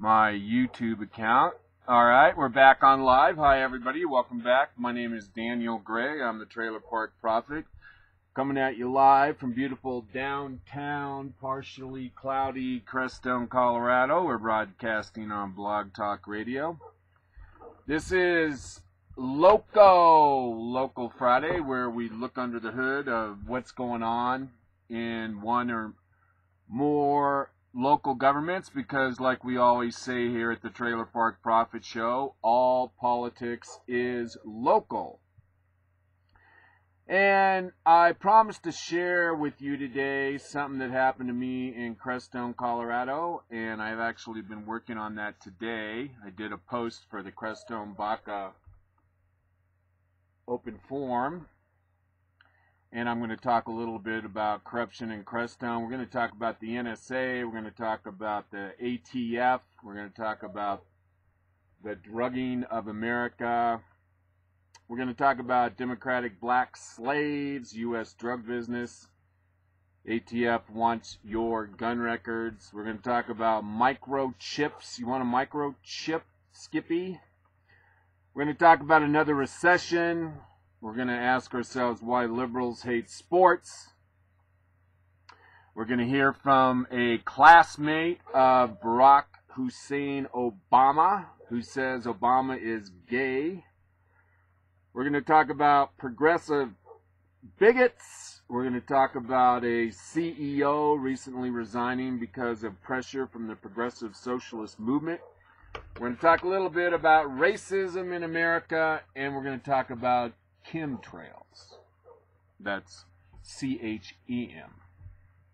my YouTube account. Alright, we're back on live. Hi everybody, welcome back. My name is Daniel Gray. I'm the Trailer Park Prophet. Coming at you live from beautiful downtown, partially cloudy Crestone, Colorado. We're broadcasting on Blog Talk Radio. This is Local Friday, where we look under the hood of what's going on in one or more local governments, because like we always say here at the Trailer Park Prophet Show, all politics is local. And I promised to share with you today something that happened to me in Crestone, Colorado, and I've actually been working on that today. I did a post for the Crestone Baca open forum, and I'm going to talk a little bit about corruption in Crestone. We're going to talk about the NSA, we're going to talk about the ATF, we're going to talk about the drugging of America. We're going to talk about Democratic black slaves, U.S. drug business. ATF wants your gun records. We're going to talk about microchips. You want a microchip, Skippy? We're going to talk about another recession. We're going to ask ourselves why liberals hate sports. We're going to hear from a classmate of Barack Hussein Obama, who says Obama is gay. We're going to talk about progressive bigots. We're going to talk about a CEO recently resigning because of pressure from the progressive socialist movement. We're going to talk a little bit about racism in America, and we're going to talk about chemtrails. That's C-H-E-M,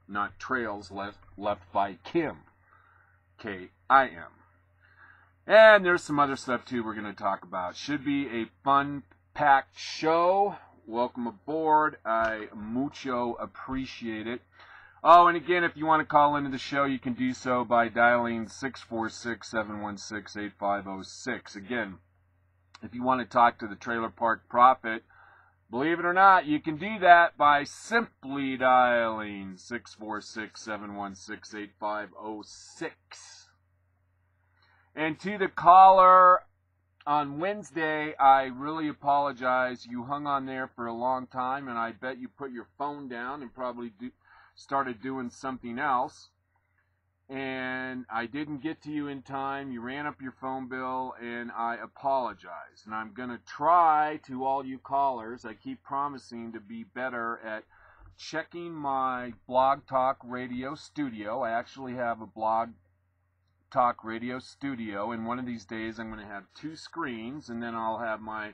not trails left by Kim, K-I-M. And there's some other stuff too we're going to talk about. Should be a fun packed show. Welcome aboard. I mucho appreciate it. Oh, and again, if you want to call into the show, you can do so by dialing 646-716-8506. Again, if you want to talk to the Trailer Park Prophet, believe it or not, you can do that by simply dialing 646-716-8506. And to the caller on Wednesday, I really apologize. You hung on there for a long time, and I bet you put your phone down and probably started doing something else. And I didn't get to you in time. You ran up your phone bill, and I apologize. And I'm going to try to all you callers. I keep promising to be better at checking my Blog Talk Radio studio. I actually have a Blog Talk Radio studio, and one of these days I'm going to have two screens, and then I'll have my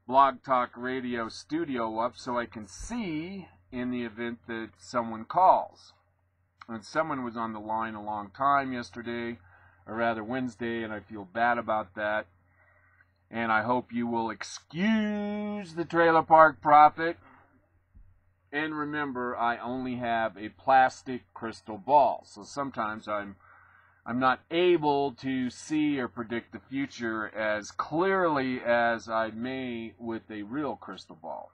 Blog Talk Radio studio up so I can see in the event that someone calls. And someone was on the line a long time yesterday, or rather Wednesday, and I feel bad about that. And I hope you will excuse the Trailer Park Prophet. And remember, I only have a plastic crystal ball, so sometimes I'm not able to see or predict the future as clearly as I may with a real crystal ball.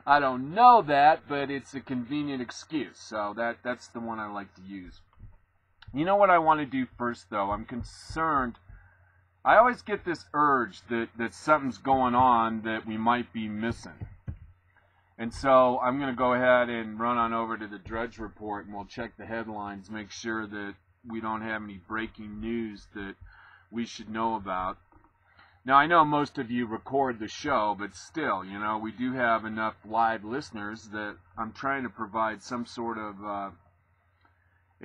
I don't know that, but it's a convenient excuse, so that's the one I like to use. You know what I want to do first, though? I'm concerned. I always get this urge that something's going on that we might be missing. And so I'm going to go ahead and run on over to the Drudge Report, and we'll check the headlines, make sure that we don't have any breaking news that we should know about. Now, I know most of you record the show, but still, you know, we do have enough live listeners that I'm trying to provide some sort of a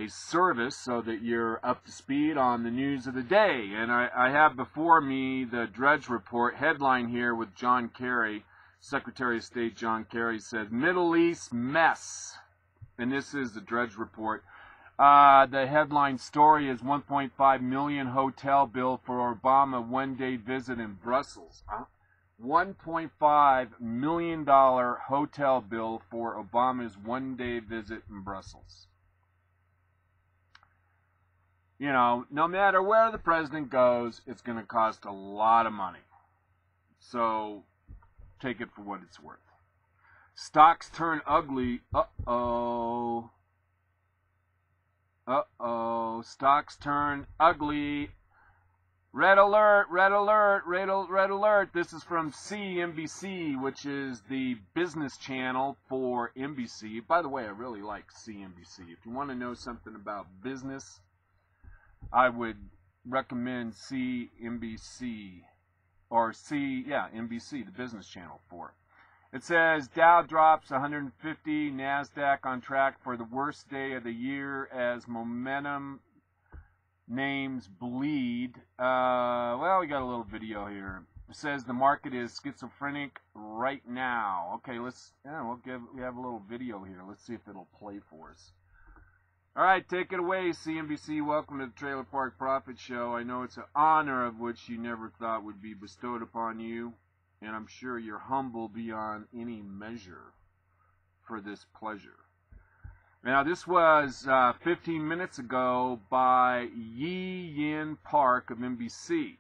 service so that you're up to speed on the news of the day. And I have before me the Drudge Report headline here with John Kerry. Secretary of State John Kerry says, Middle East mess. And this is the Drudge Report. The headline story is 1.5 million hotel bill for Obama one-day visit in Brussels. $1.5 million hotel bill for Obama's one-day visit in Brussels. You know, no matter where the president goes, it's going to cost a lot of money. So take it for what it's worth. Stocks turn ugly. Uh-oh. go. Stocks turn ugly. Red alert, red alert, red alert. This is from CNBC, which is the business channel for NBC. By the way, I really like CNBC. If you want to know something about business, I would recommend CNBC, or NBC, the business channel for it. It says Dow drops 150, NASDAQ on track for the worst day of the year as momentum names bleed. Well, we got a little video here. It says the market is schizophrenic right now. Okay, we have a little video here. Let's see if it'll play for us. All right, take it away, CNBC. Welcome to the Trailer Park Profit Show. I know it's an honor of which you never thought would be bestowed upon you, and I'm sure you're humble beyond any measure for this pleasure. Now, this was 15 minutes ago by Yi Yin Park of NBC.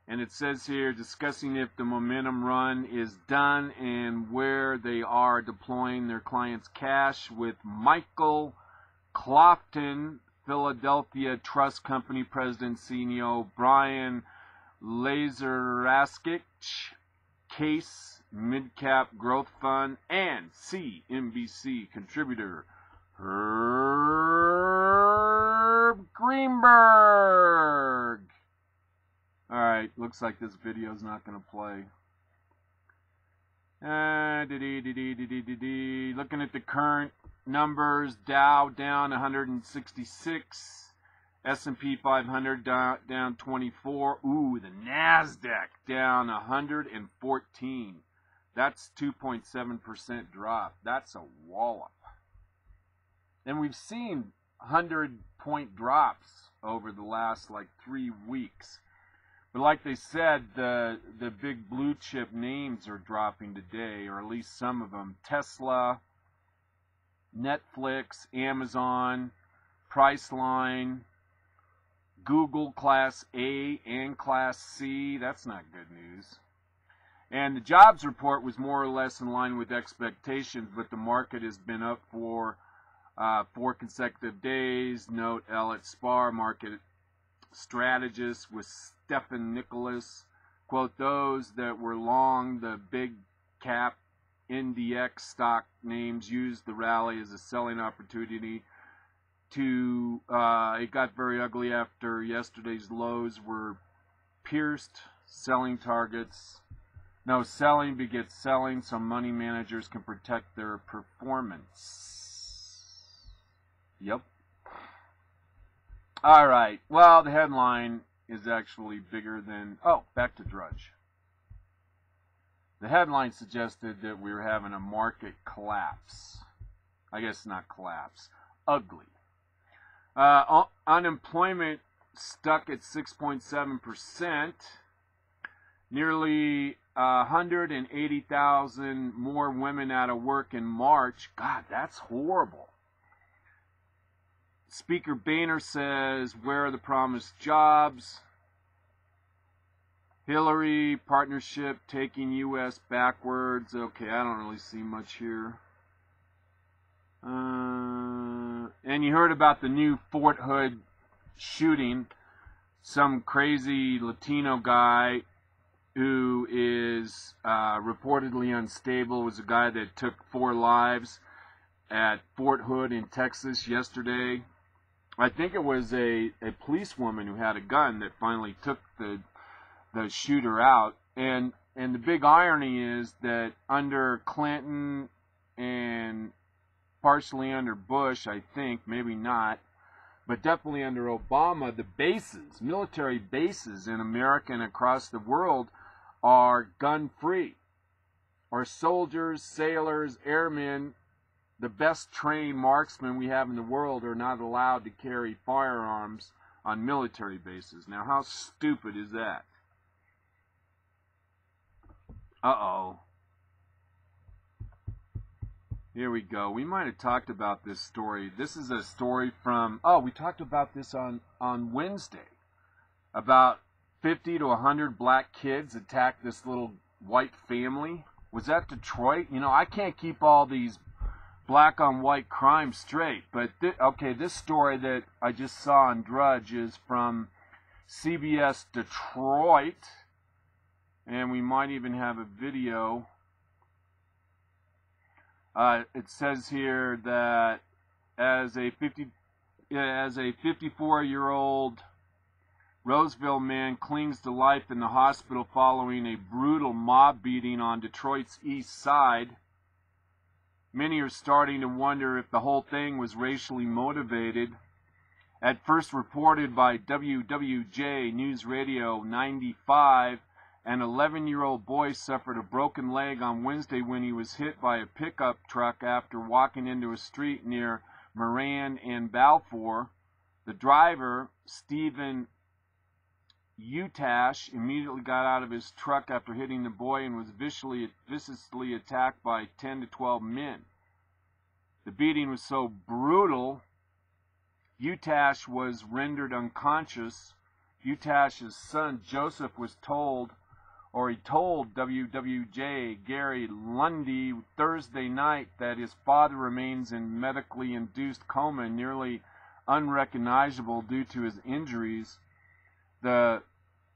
And it says here, discussing if the momentum run is done and where they are deploying their clients' cash with Michael Clofton, Philadelphia Trust Company President CEO, Brian Lazaraskic, Case Mid-Cap Growth Fund, and CNBC contributor Herb Greenberg. Alright, looks like this video is not going to play. Looking at the current numbers, Dow down 166. S&P 500 down 24. Ooh, the NASDAQ down 114. That's 2.7% drop. That's a wallop. And we've seen 100-point drops over the last 3 weeks. But like they said, the big blue chip names are dropping today, or at least some of them. Tesla, Netflix, Amazon, Priceline, Google Class A and Class C. That's not good news. And the jobs report was more or less in line with expectations, but the market has been up for 4 consecutive days. Note Elliott Spar, market strategist with Stephen Nicholas, quote, those that were long the big cap NDX stock names used the rally as a selling opportunity to, it got very ugly after yesterday's lows were pierced. Selling targets. No, selling begets selling, so money managers can protect their performance. Yep. All right. Well, the headline is actually bigger than... Oh, back to Drudge. The headline suggested that we were having a market collapse. I guess not collapse. Ugly. Unemployment stuck at 6.7%. Nearly 180,000 more women out of work in March. God, that's horrible. Speaker Boehner says, where are the promised jobs? Hillary partnership taking U.S. backwards. Okay, I don't really see much here. And you heard about the new Fort Hood shooting. Some crazy Latino guy who is reportedly unstable was a guy that took 4 lives at Fort Hood in Texas yesterday. I think it was a policewoman who had a gun that finally took the shooter out. And the big irony is that under Clinton and partially under Bush, I think, maybe not, but definitely under Obama, the bases, military bases in America and across the world are gun-free. Our soldiers, sailors, airmen, the best trained marksmen we have in the world are not allowed to carry firearms on military bases. Now, how stupid is that? Uh-oh. Here we go. We might have talked about this story. This is a story from... Oh, we talked about this on Wednesday. About 50 to 100 black kids attacked this little white family. Was that Detroit? You know, I can't keep all these black on white crime straight. But okay, this story that I just saw on Drudge is from CBS Detroit, and we might even have a video. It says here that as a 54-year-old Roseville man clings to life in the hospital following a brutal mob beating on Detroit's east side, many are starting to wonder if the whole thing was racially motivated. At first reported by WWJ News Radio 95, an 11-year-old boy suffered a broken leg on Wednesday when he was hit by a pickup truck after walking into a street near Moran and Balfour. The driver, Stephen Utash, immediately got out of his truck after hitting the boy and was viciously attacked by 10 to 12 men. The beating was so brutal, Utash was rendered unconscious. Utash's son, Joseph, told WWJ Gary Lundy Thursday night that his father remains in medically induced coma, nearly unrecognizable due to his injuries.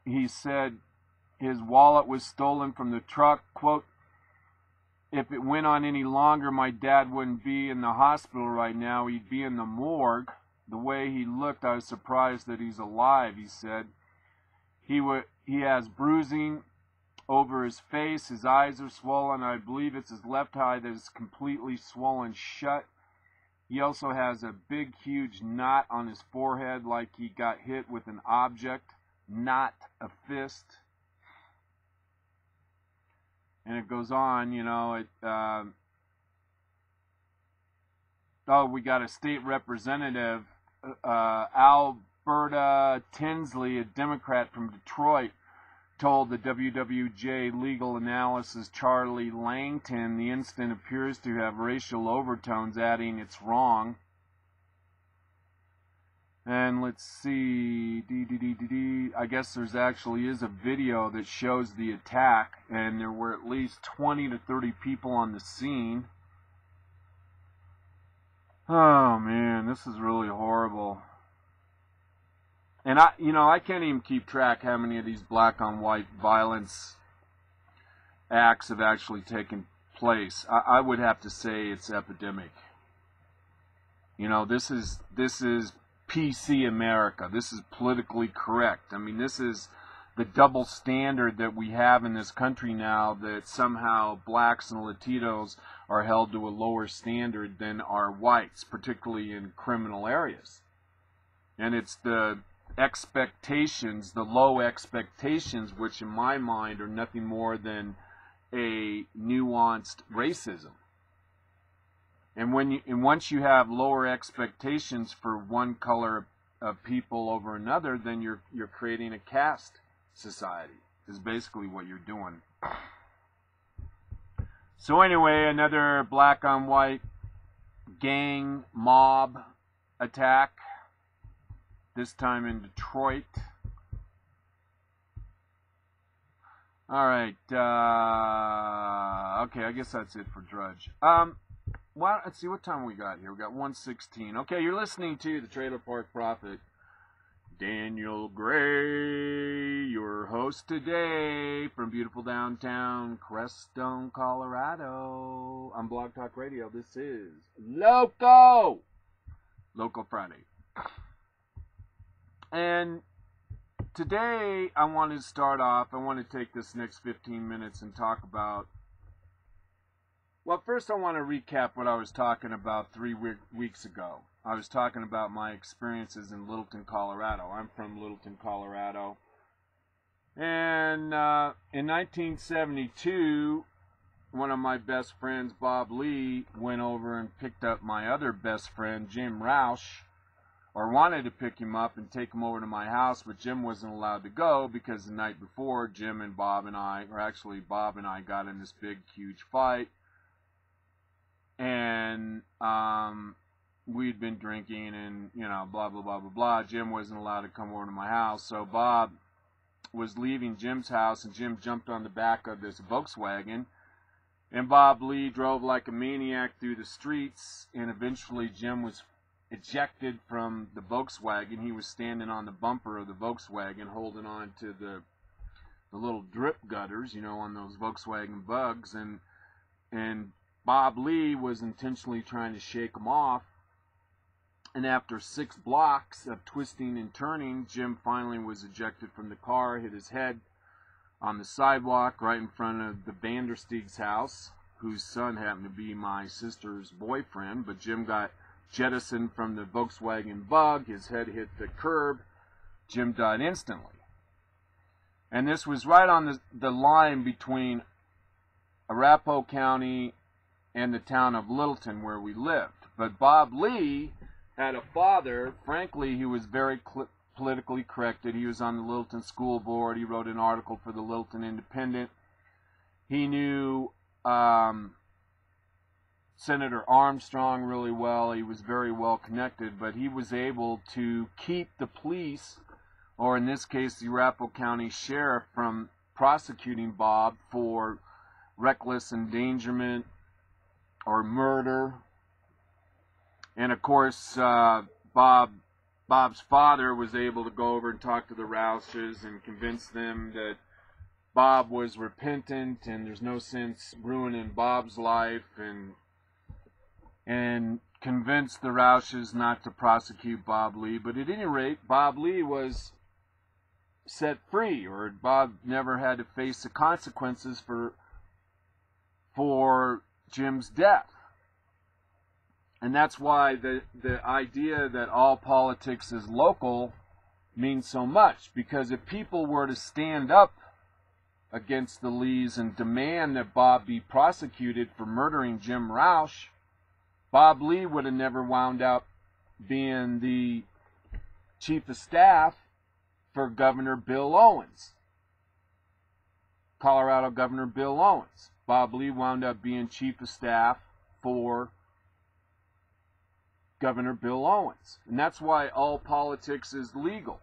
He said his wallet was stolen from the truck. Quote, "If it went on any longer, my dad wouldn't be in the hospital right now. He'd be in the morgue. The way he looked, I was surprised that he's alive," he said. He has bruising over his face. His eyes are swollen. I believe it's his left eye that is completely swollen shut. He also has a big, huge knot on his forehead like he got hit with an object, not a fist. And it goes on, you know, we got a state representative, Alberta Tinsley, a Democrat from Detroit, told the WWJ legal analysis Charlie Langton the incident appears to have racial overtones, adding it's wrong. And let's see, I guess there's actually is a video that shows the attack, and there were at least 20 to 30 people on the scene. Oh man, this is really horrible. And I can't even keep track how many of these black on white violence acts have actually taken place. I would have to say it's epidemic. You know, this is PC America. This is politically correct. I mean, this is the double standard that we have in this country now, that somehow blacks and Latinos are held to a lower standard than our whites, particularly in criminal areas. And it's the expectations, the low expectations, which in my mind are nothing more than a nuanced racism. And once you have lower expectations for one color of people over another, then you're creating a caste society, is basically what you're doing. So anyway, another black on white gang mob attack, this time in Detroit. Alright, okay, I guess that's it for Drudge. Well, let's see what time we got here. We got 1:16. Okay, you're listening to the Trailer Park Prophet. Daniel Gray, your host today from beautiful downtown Crestone, Colorado. On Blog Talk Radio, this is Loco Friday. And today I want to start off, I want to take this next 15 minutes and talk about, well, first I want to recap what I was talking about 3 weeks ago. I was talking about my experiences in Littleton, Colorado. I'm from Littleton, Colorado. And in 1972, one of my best friends, Bob Lee, went over and picked up my other best friend, Jim Roush, or wanted to pick him up and take him over to my house, but Jim wasn't allowed to go because the night before, Jim and Bob and I, or actually Bob and I, got in this big, huge fight. And we'd been drinking and, you know, blah, blah, blah, blah, blah. Jim wasn't allowed to come over to my house. So Bob was leaving Jim's house, and Jim jumped on the back of this Volkswagen And Bob Lee drove like a maniac through the streets, and eventually Jim was ejected from the Volkswagen. He was standing on the bumper of the Volkswagen holding on to the little drip gutters, you know, on those Volkswagen Bugs, and Bob Lee was intentionally trying to shake him off. And after 6 blocks of twisting and turning, Jim finally was ejected from the car, hit his head on the sidewalk right in front of the Vandersteeg's house, whose son happened to be my sister's boyfriend. But Jim got jettisoned from the Volkswagen Bug, his head hit the curb, Jim died instantly. And this was right on the line between Arapahoe County and the town of Littleton, where we lived. But Bob Lee had a father. Frankly, he was very politically corrected. He was on the Littleton School Board. He wrote an article for the Littleton Independent. He knew Senator Armstrong really well. He was very well connected, but he was able to keep the police, or in this case the Arapahoe County Sheriff, from prosecuting Bob for reckless endangerment or murder. And of course, Bob's father was able to go over and talk to the Roushes and convince them that Bob was repentant and there's no sense ruining Bob's life, and convinced the Roushes not to prosecute Bob Lee. But at any rate, Bob Lee was set free, or Bob never had to face the consequences for Jim's death. And that's why the idea that all politics is local means so much, because if people were to stand up against the Lees and demand that Bob be prosecuted for murdering Jim Roush, Bob Lee would have never wound up being the chief of staff for Governor Bill Owens, Colorado Governor Bill Owens. Bob Lee wound up being chief of staff for Governor Bill Owens. And that's why all politics is legal,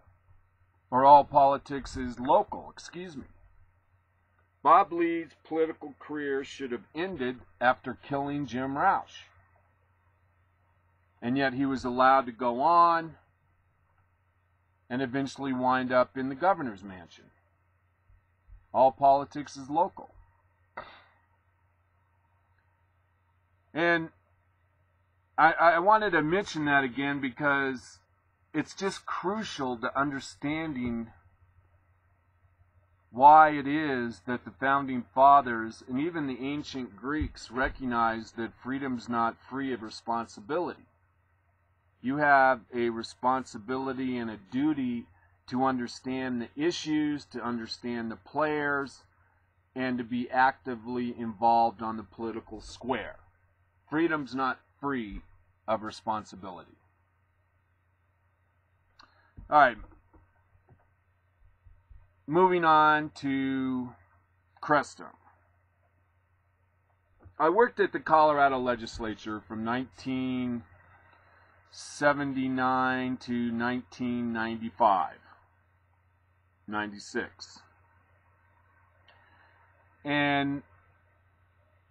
or all politics is local, excuse me. Bob Lee's political career should have ended after killing Jim Roush. And yet he was allowed to go on and eventually wind up in the governor's mansion. All politics is local. And I wanted to mention that again because it's just crucial to understanding why it is that the founding fathers and even the ancient Greeks recognized that freedom's not free of responsibility. You have a responsibility and a duty to understand the issues, to understand the players, and to be actively involved on the political square. Freedom's not free of responsibility. All right. Moving on to Crestone. I worked at the Colorado legislature from 1979 to 1995, 96. And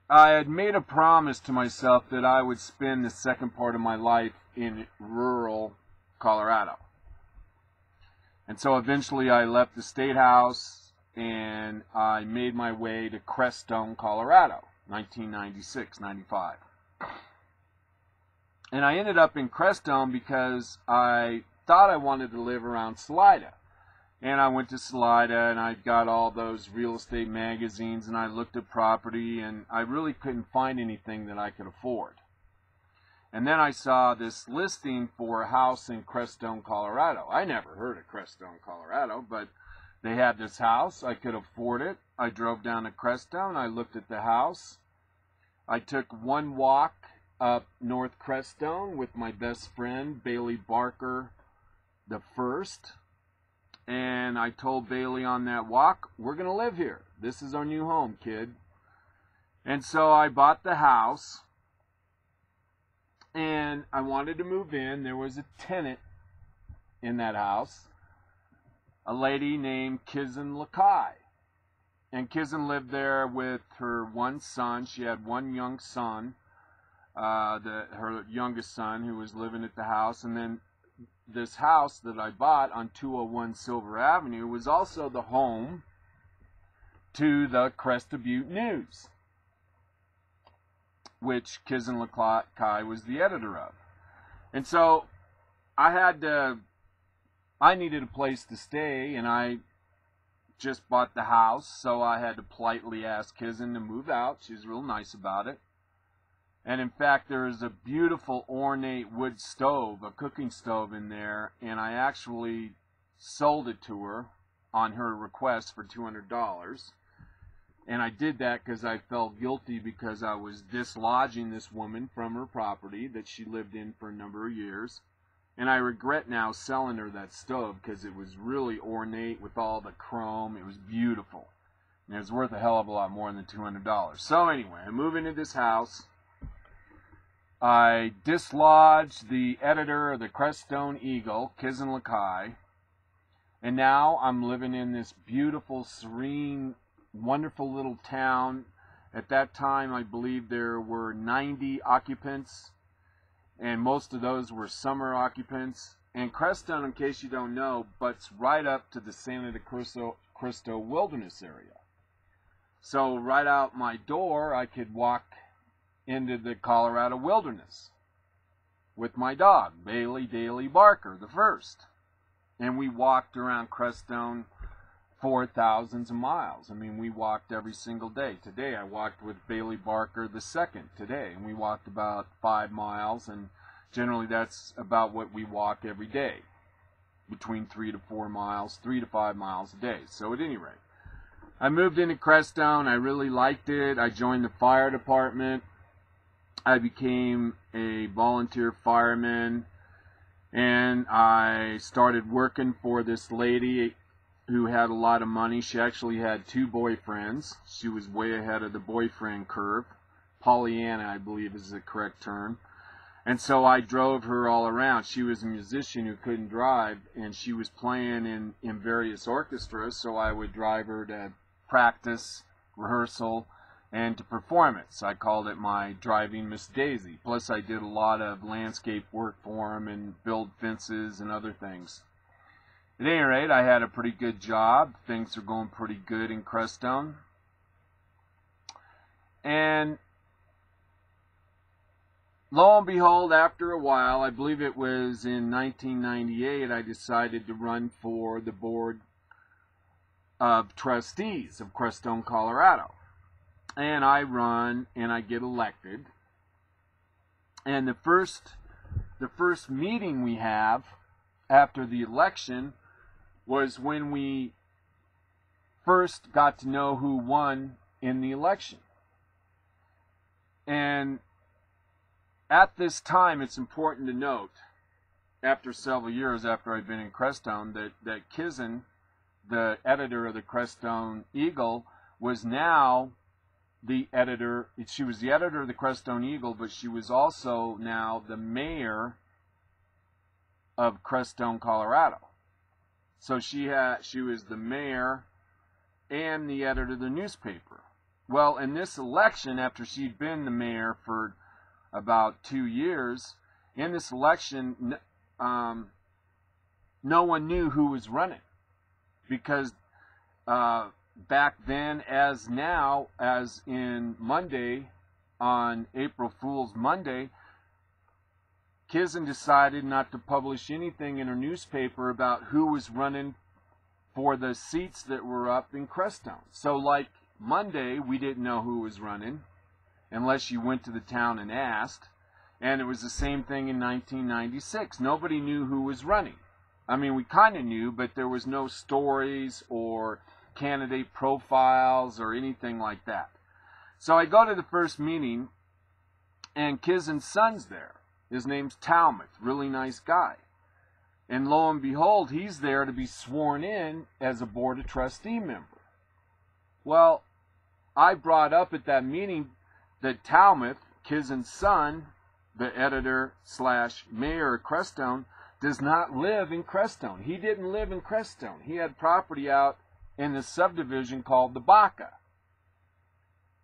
I had made a promise to myself that I would spend the second part of my life in rural Colorado. And so eventually I left the State House and I made my way to Crestone, Colorado, 1996-95. And I ended up in Crestone because I thought I wanted to live around Salida. And I went to Salida and I got all those real estate magazines and I looked at property and I really couldn't find anything that I could afford. And then I saw this listing for a house in Crestone, Colorado. I never heard of Crestone, Colorado, but they had this house. I could afford it. I drove down to Crestone. I looked at the house. I took one walk up North Crestone with my best friend, Bailey Barker the First. And I told Bailey on that walk, we're going to live here. This is our new home, kid. And so I bought the house. And I wanted to move in. There was a tenant in that house, a lady named Kizan Lakai. And Kizin lived there with her one son. She had one young son, her youngest son, who was living at the house. And then this house that I bought on 201 Silver Avenue was also the home to the Crestone Butte News, which Kizin Lakai was the editor of. And so I needed a place to stay, and I just bought the house, so I had to politely ask Kizin to move out. She was real nice about it. And in fact, there is a beautiful ornate wood stove, a cooking stove in there, and I actually sold it to her on her request for $200. And I did that because I felt guilty because I was dislodging this woman from her property that she lived in for a number of years. And I regret now selling her that stove because it was really ornate with all the chrome. It was beautiful. And it was worth a hell of a lot more than $200. So anyway, I move into this house. I dislodged the editor of the Crestone Eagle, Kizin Lakai. And now I'm living in this beautiful, serene, wonderful little town. At that time, I believe there were 90 occupants, and most of those were summer occupants. And Crestone, in case you don't know, butts right up to the Santa Cristo Wilderness area. So right out my door, I could walk into the Colorado wilderness with my dog, Bailey Daly Barker, the first. And we walked around Crestone for thousands of miles. I mean, we walked every single day. Today I walked with Bailey Barker the second today, and we walked about 5 miles, and generally that's about what we walk every day, between 3 to 4 miles, 3 to 5 miles a day. So at any rate, I moved into Crestone. I really liked it. I joined the fire department. I became a volunteer fireman, and I started working for this lady who had a lot of money. She actually had 2 boyfriends. She was way ahead of the boyfriend curve. Pollyanna, I believe, is the correct term. And so I drove her all around. She was a musician who couldn't drive, and she was playing in various orchestras, so I would drive her to practice, rehearsal, and to performance. I called it my driving Miss Daisy. Plus I did a lot of landscape work for him and build fences and other things. At any rate, I had a pretty good job. Things are going pretty good in Crestone. And lo and behold, after a while, I believe it was in 1998, I decided to run for the board of trustees of Crestone, Colorado. And I run and I get elected. And the first meeting we have after the election was when we first got to know who won in the election. And at this time, it's important to note, after several years after I've been in Crestone, that Kizin, the editor of the Crestone Eagle, was now the editor. She was the editor of the Crestone Eagle, but she was also now the mayor of Crestone, Colorado. So she was the mayor and the editor of the newspaper. Well, in this election, after she'd been the mayor for about 2 years, in this election, no one knew who was running, because back then, as now, as in Monday, on April Fool's Monday, Kizin decided not to publish anything in her newspaper about who was running for the seats that were up in Crestone. So like Monday, we didn't know who was running unless you went to the town and asked. And it was the same thing in 1996. Nobody knew who was running. I mean, we kind of knew, but there was no stories or candidate profiles or anything like that. So I go to the first meeting, and Kizin's son's there. His name's Talmuth, really nice guy. And lo and behold, he's there to be sworn in as a Board of Trustee member. Well, I brought up at that meeting that Talmuth, Kizin's son, the editor/mayor of Crestone, does not live in Crestone. He didn't live in Crestone. He had property out in the subdivision called the Baca.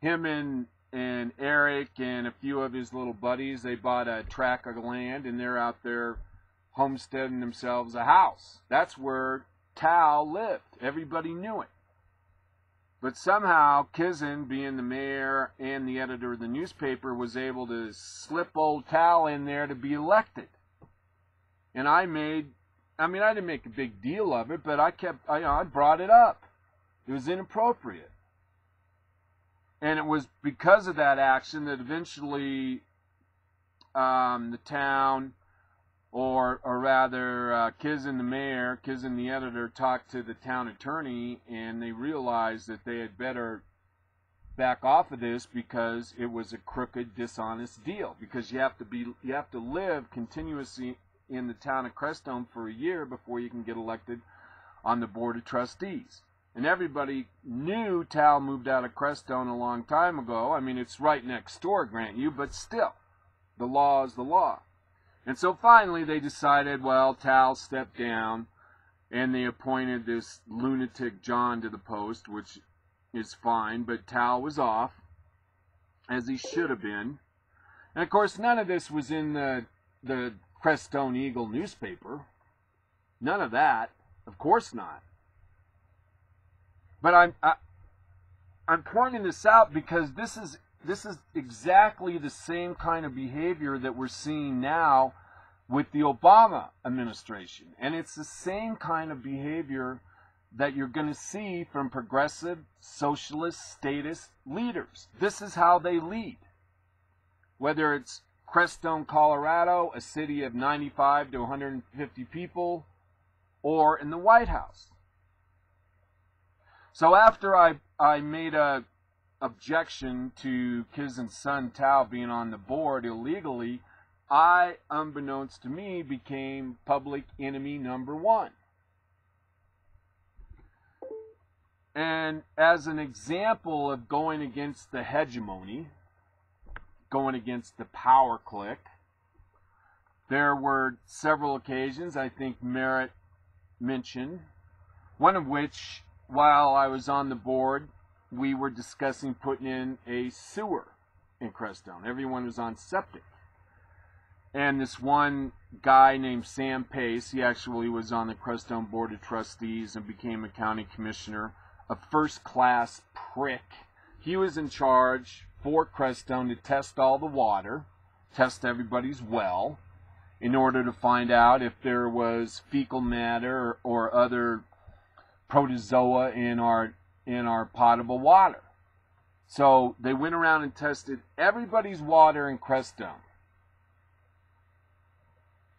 Him and Eric and a few of his little buddies, they bought a tract of land, and they're out there homesteading themselves a house. That's where Tal lived. Everybody knew it. But somehow Kizin, being the mayor and the editor of the newspaper, was able to slip old Tal in there to be elected. And I didn't make a big deal of it, but I brought it up. It was inappropriate. And it was because of that action that eventually the town, or rather Kizin the mayor, Kizin the editor, talked to the town attorney, and they realized that they had better back off of this because it was a crooked, dishonest deal. Because you have to live continuously in the town of Crestone for a year before you can get elected on the board of trustees. And everybody knew Tal moved out of Crestone a long time ago. I mean, it's right next door, grant you, but still, the law is the law. And so finally they decided, well, Tal stepped down, and they appointed this lunatic John to the post, which is fine, but Tal was off, as he should have been. And of course, none of this was in the Crestone Eagle newspaper. None of that. Of course not. But I'm pointing this out because this is exactly the same kind of behavior that we're seeing now with the Obama administration. And it's the same kind of behavior that you're going to see from progressive, socialist, statist leaders. This is how they lead. Whether it's Crestone, Colorado, a city of 95 to 150 people, or in the White House. So after I made a objection to Kizin's son Tal being on the board illegally, I, unbeknownst to me, became public enemy number one. And as an example of going against the hegemony, going against the power clique, there were several occasions I think merit mention, one of which, while I was on the board, we were discussing putting in a sewer in Crestone. Everyone was on septic. And this one guy named Sam Pace, he actually was on the Crestone Board of Trustees and became a county commissioner, a first-class prick. He was in charge for Crestone to test all the water, test everybody's well, in order to find out if there was fecal matter or other protozoa in our potable water. So they went around and tested everybody's water in Crestone,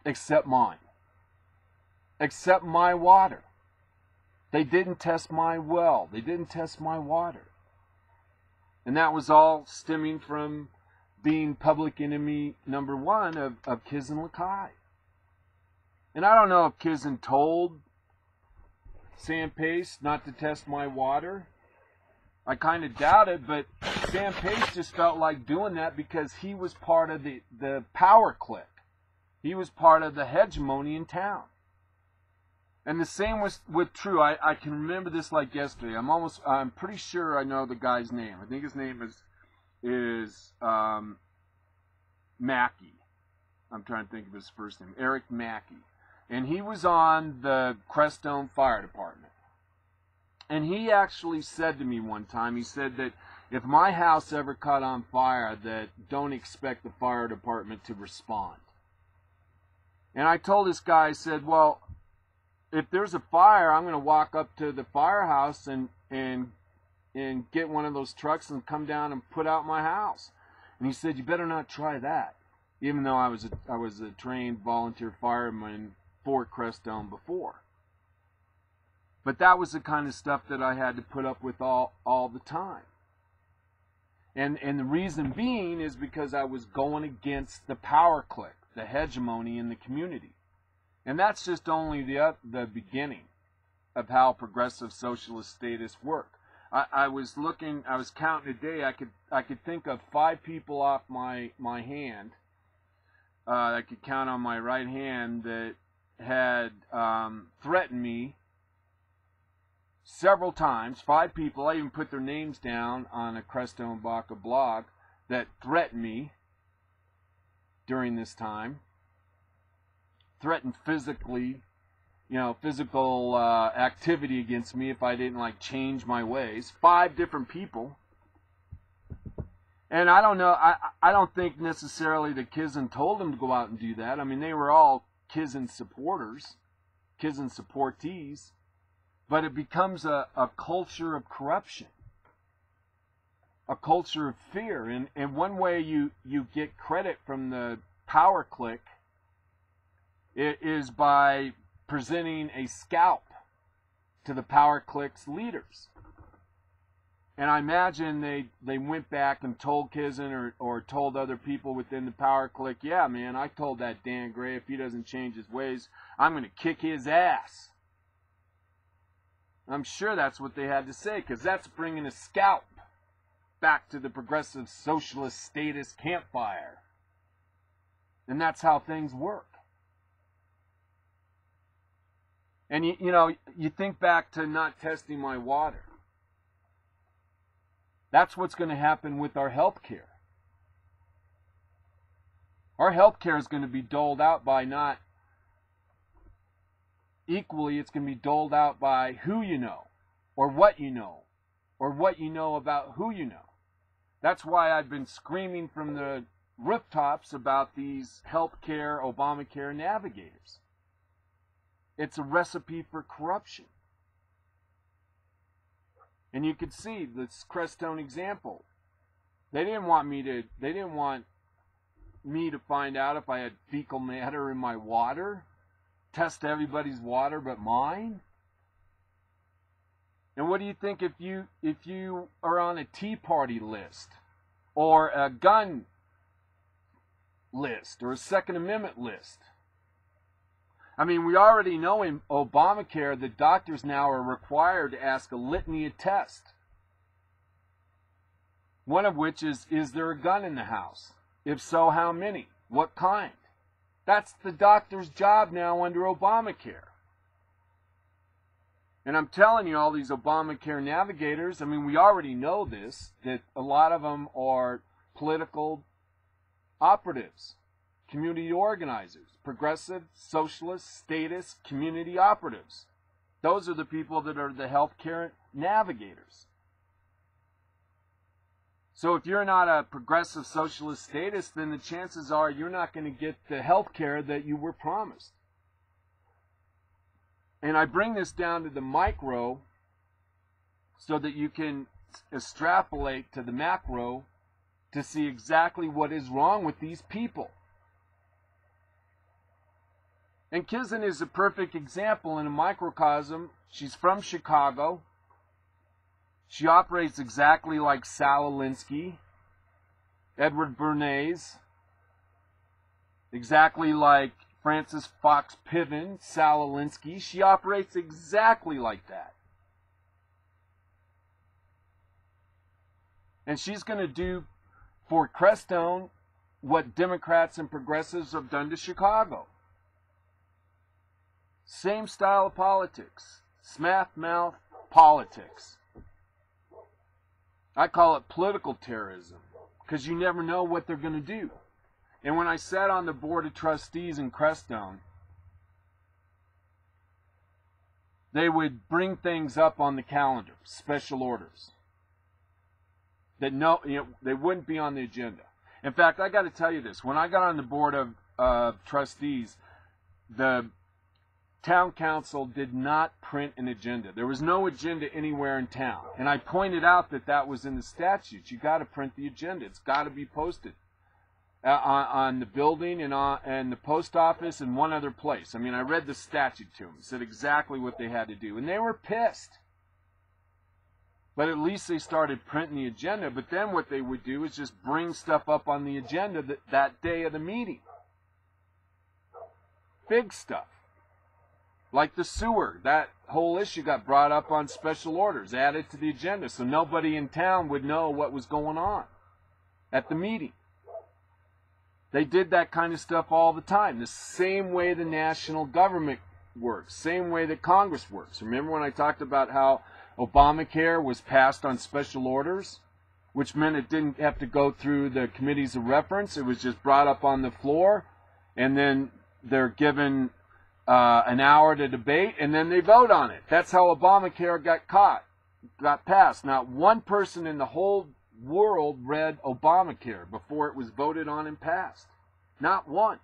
except mine, except my water. They didn't test my well. They didn't test my water. And that was all stemming from being public enemy number one of Kizin Lakai. And I don't know if Kizin told Sam Pace not to test my water. I kind of doubt it, but Sam Pace just felt like doing that because he was part of the power clique. He was part of the hegemony in town. And the same was true. I can remember this like yesterday. I'm pretty sure I know the guy's name. I think his name is Mackey. I'm trying to think of his first name. Eric Mackey. And he was on the Crestone Fire Department. And he actually said to me one time, he said that if my house ever caught on fire, that don't expect the fire department to respond. And I told this guy, I said, well, if there's a fire, I'm going to walk up to the firehouse and get one of those trucks and come down and put out my house. And he said, you better not try that. Even though I was a trained volunteer fireman for Crestone before. But that was the kind of stuff that I had to put up with all the time. And the reason being is because I was going against the power clique, the hegemony in the community. And that's just only the beginning of how progressive socialist statists work. I was counting today. I could think of 5 people off my hand. I could count on my right hand that had threatened me several times, 5 people, I even put their names down on a Crestone Baca blog, that threatened me during this time. Threatened physically, physical activity against me if I didn't change my ways. 5 different people. And I don't know, I don't think necessarily that Kizin told them to go out and do that. I mean, they were all Kizin supporters, Kizin supportees. But it becomes a culture of corruption, a culture of fear. And one way you get credit from the power clique is by presenting a scalp to the power clique's leaders. And I imagine they went back and told Kizin or told other people within the power clique, yeah, man, I told that Dan Gray if he doesn't change his ways, I'm going to kick his ass. I'm sure that's what they had to say, because that's bringing a scalp back to the progressive socialist status campfire. And that's how things work. And you think back to not testing my water. That's what's going to happen with our health care. Our health care is going to be doled out by not equally, it's going to be doled out by who you know, or what you know, or what you know about who you know. That's why I've been screaming from the rooftops about these healthcare, Obamacare navigators. It's a recipe for corruption. And you could see this Crestone example. They didn't want me to find out if I had fecal matter in my water. Test everybody's water but mine? And what do you think if you are on a Tea Party list, or a gun list, or a Second Amendment list? I mean, we already know in Obamacare that doctors now are required to ask a litany of tests. One of which is there a gun in the house? If so, how many? What kind? That's the doctor's job now under Obamacare. And I'm telling you, all these Obamacare navigators, I mean, we already know this, that a lot of them are political operatives, community organizers, progressive, socialist, statist, community operatives. Those are the people that are the healthcare navigators. So if you're not a progressive socialist statist, then the chances are you're not going to get the health care that you were promised. And I bring this down to the micro so that you can extrapolate to the macro to see exactly what is wrong with these people. And Kizin is a perfect example in a microcosm. She's from Chicago. She operates exactly like Sal Alinsky, Edward Bernays, exactly like Francis Fox Piven, Sal Alinsky. She operates exactly like that. And she's going to do for Crestone what Democrats and progressives have done to Chicago. Same style of politics. Smack mouth politics. I call it political terrorism, because you never know what they're going to do. And when I sat on the board of trustees in Crestone, they would bring things up on the calendar, special orders, that they wouldn't be on the agenda. In fact, I got to tell you this. When I got on the board of trustees, the town council did not print an agenda. There was no agenda anywhere in town. And I pointed out that that was in the statutes. You got to print the agenda. It's got to be posted on the building and the post office and one other place. I mean, I read the statute to them. It said exactly what they had to do. And they were pissed. But at least they started printing the agenda. But then what they would do is just bring stuff up on the agenda that day of the meeting. Big stuff. Like the sewer, that whole issue got brought up on special orders, added to the agenda, so nobody in town would know what was going on at the meeting. They did that kind of stuff all the time, the same way the national government works, same way that Congress works. Remember when I talked about how Obamacare was passed on special orders, which meant it didn't have to go through the committees of reference. It was just brought up on the floor, and then they're given an hour to debate, and then they vote on it. That's how Obamacare got passed. Not one person in the whole world read Obamacare before it was voted on and passed. Not one.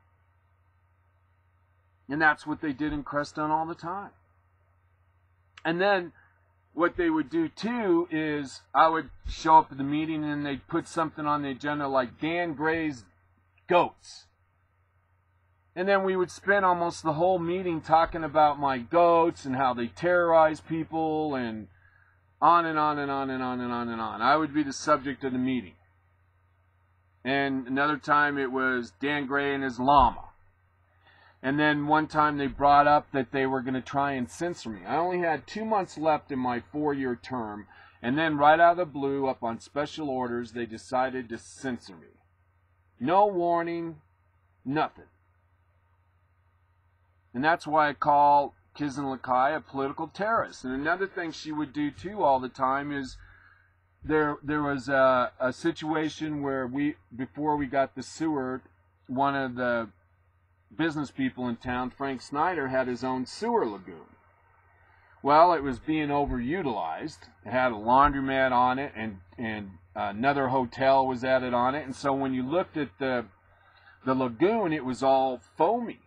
And that's what they did in Crestone all the time. And then what they would do too is I would show up at the meeting and they'd put something on the agenda like Dan Gray's goats. And then we would spend almost the whole meeting talking about my goats and how they terrorize people and on and on and on and on and on and on. I would be the subject of the meeting. And another time it was Dan Gray and his llama. And then one time they brought up that they were going to try and censor me. I only had 2 months left in my 4-year term. And then right out of the blue, up on special orders, they decided to censor me. No warning, nothing. And that's why I call Kizan Lakai a political terrorist. And another thing she would do too all the time is there was a situation where before we got the sewer, one of the business people in town, Frank Snyder, had his own sewer lagoon. Well, it was being overutilized. It had a laundromat on it, and another hotel was added on it. And so when you looked at the lagoon, it was all foamy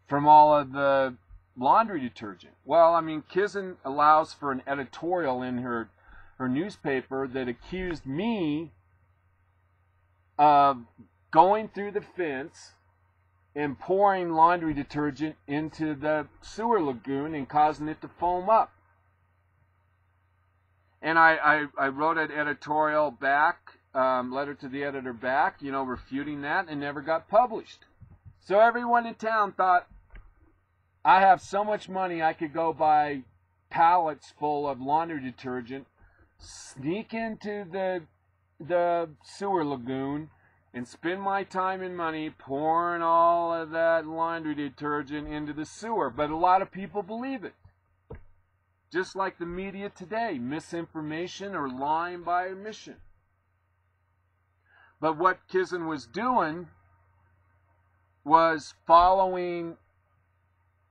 from all of the laundry detergent. Well, I mean, Kizan allows for an editorial in her newspaper that accused me of going through the fence and pouring laundry detergent into the sewer lagoon and causing it to foam up. And I wrote an editorial back, letter to the editor back, refuting that, and never got published. So everyone in town thought, I have so much money I could go buy pallets full of laundry detergent, sneak into the sewer lagoon, and spend my time and money pouring all of that laundry detergent into the sewer. But a lot of people believe it. Just like the media today, misinformation or lying by omission. But what Kizan was doing was following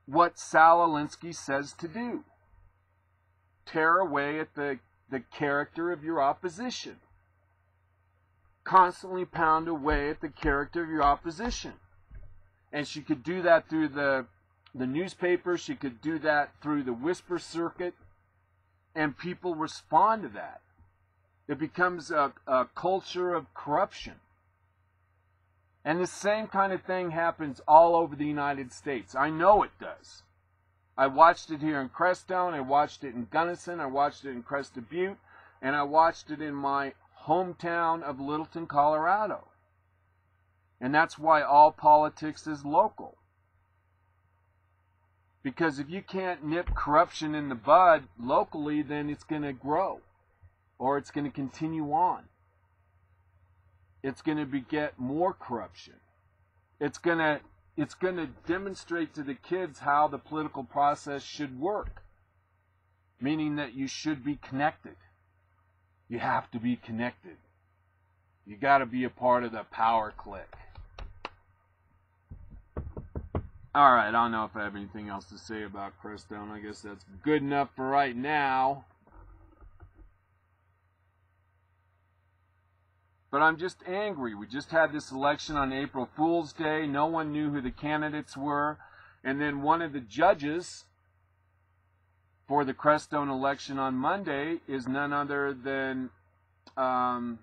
what Sal Alinsky says to do. Tear away at the character of your opposition. Constantly pound away at the character of your opposition. And she could do that through the newspaper. She could do that through the whisper circuit. And people respond to that. It becomes a culture of corruption. And the same kind of thing happens all over the United States. I know it does. I watched it here in Crestone. I watched it in Gunnison. I watched it in Crested Butte. And I watched it in my hometown of Littleton, Colorado. And that's why all politics is local. Because if you can't nip corruption in the bud locally, then it's going to grow. Or it's going to continue on. It's going to beget more corruption. It's going to demonstrate to the kids how the political process should work. Meaning that you should be connected. You have to be connected. You got to be a part of the power clique. Alright, I don't know if I have anything else to say about Crestone. I guess that's good enough for right now. But I'm just angry. We just had this election on April Fool's Day. No one knew who the candidates were. And then one of the judges for the Crestone election on Monday is none other than one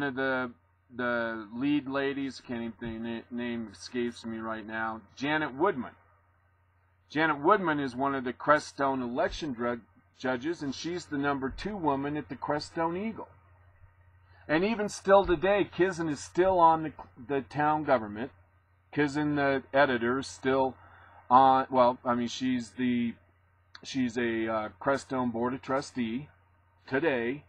of the lead ladies, can't even think the name escapes me right now, Janet Woodman. Janet Woodman is one of the Crestone election judges, and she's the #2 woman at the Crestone Eagle. And even still today, Kizan is still on the town government. Kizan, the editor, is still on, well, I mean, she's a Crestone Board of Trustee today.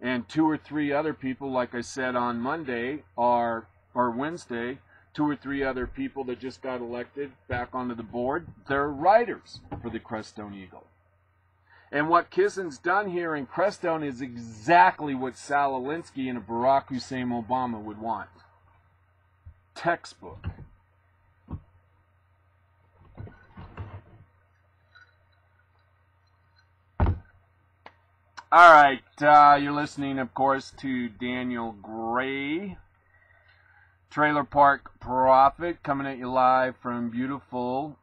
And 2 or 3 other people, like I said on Monday, or Wednesday, 2 or 3 other people that just got elected back onto the board, they're writers for the Crestone Eagle. And what Kissin's done here in Crestone is exactly what Sal Alinsky and Barack Hussein Obama would want. Textbook. All right, you're listening, of course, to Daniel Gray, Trailer Park Prophet, coming at you live from beautiful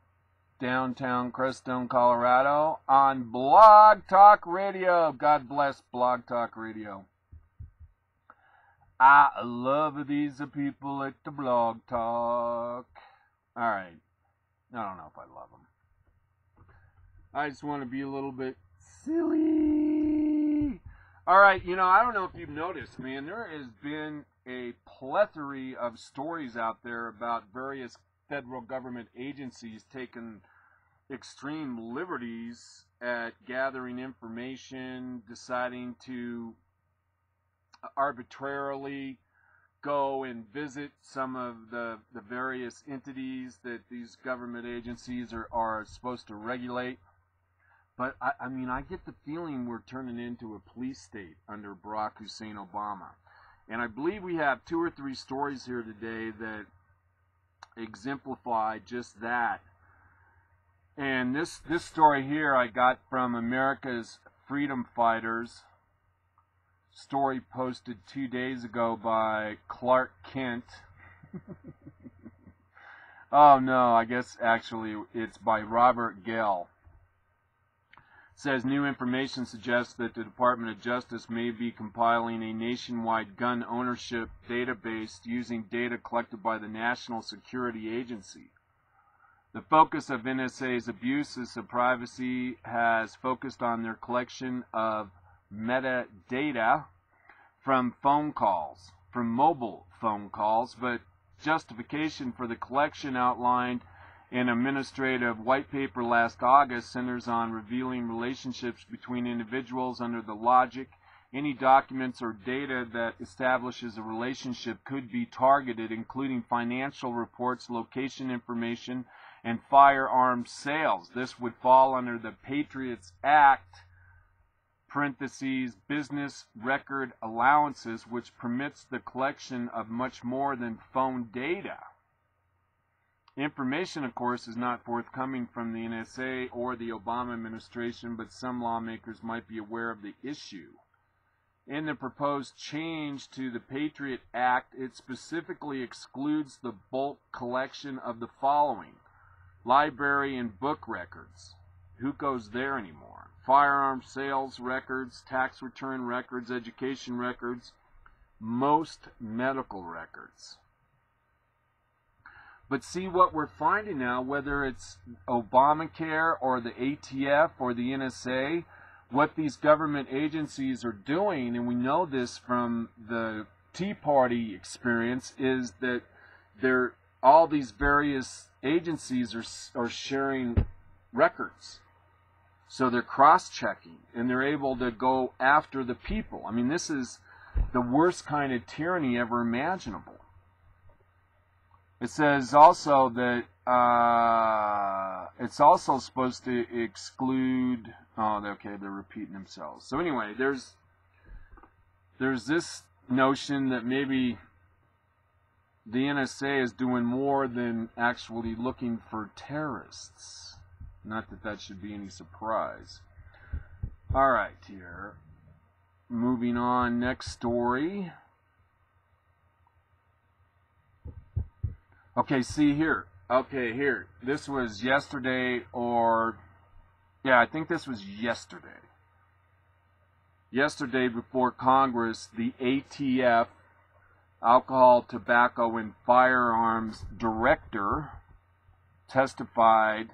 downtown Crestone, Colorado, on Blog Talk Radio. God bless Blog Talk Radio. I love these people at the Blog Talk. All right, I don't know if I love them. I just want to be a little bit silly. All right, you know, I don't know if you've noticed, man, there has been a plethora of stories out there about various federal government agencies taking extreme liberties at gathering information, deciding to arbitrarily go and visit some of the various entities that these government agencies are supposed to regulate. But, I mean, I get the feeling we're turning into a police state under Barack Hussein Obama. And I believe we have 2 or 3 stories here today that exemplify just that. And this story here I got from America's Freedom Fighters. Story posted 2 days ago by Clark Kent. Oh no, I guess actually it's by Robert Gale. Says new information suggests that the Department of Justice may be compiling a nationwide gun ownership database using data collected by the National Security Agency. The focus of NSA's abuses of privacy has focused on their collection of metadata from phone calls, from mobile phone calls, but justification for the collection outlined in administrative white paper last August centers on revealing relationships between individuals under the logic any documents or data that establishes a relationship could be targeted, including financial reports, location information, and firearms sales. This would fall under the Patriots Act, parentheses, business record allowances, which permits the collection of much more than phone data. Information, of course, is not forthcoming from the NSA or the Obama administration, but some lawmakers might be aware of the issue. In the proposed change to the Patriot Act, it specifically excludes the bulk collection of the following: library and book records. Who goes there anymore? Firearm sales records, tax return records, education records, most medical records. But see, what we're finding now, whether it's Obamacare or the ATF or the NSA, what these government agencies are doing, and we know this from the Tea Party experience, is that all these various agencies are sharing records. So they're cross-checking, and they're able to go after the people. I mean, this is the worst kind of tyranny ever imaginable. It says also that it's also supposed to exclude... Oh, okay, they're repeating themselves. So anyway, there's this notion that maybe the NSA is doing more than actually looking for terrorists. Not that that should be any surprise. All right, here. Moving on, next story. Okay, see here. Okay, here. This was yesterday or... Yeah, I think this was yesterday. Yesterday before Congress, the ATF, Alcohol, Tobacco, and Firearms Director, testified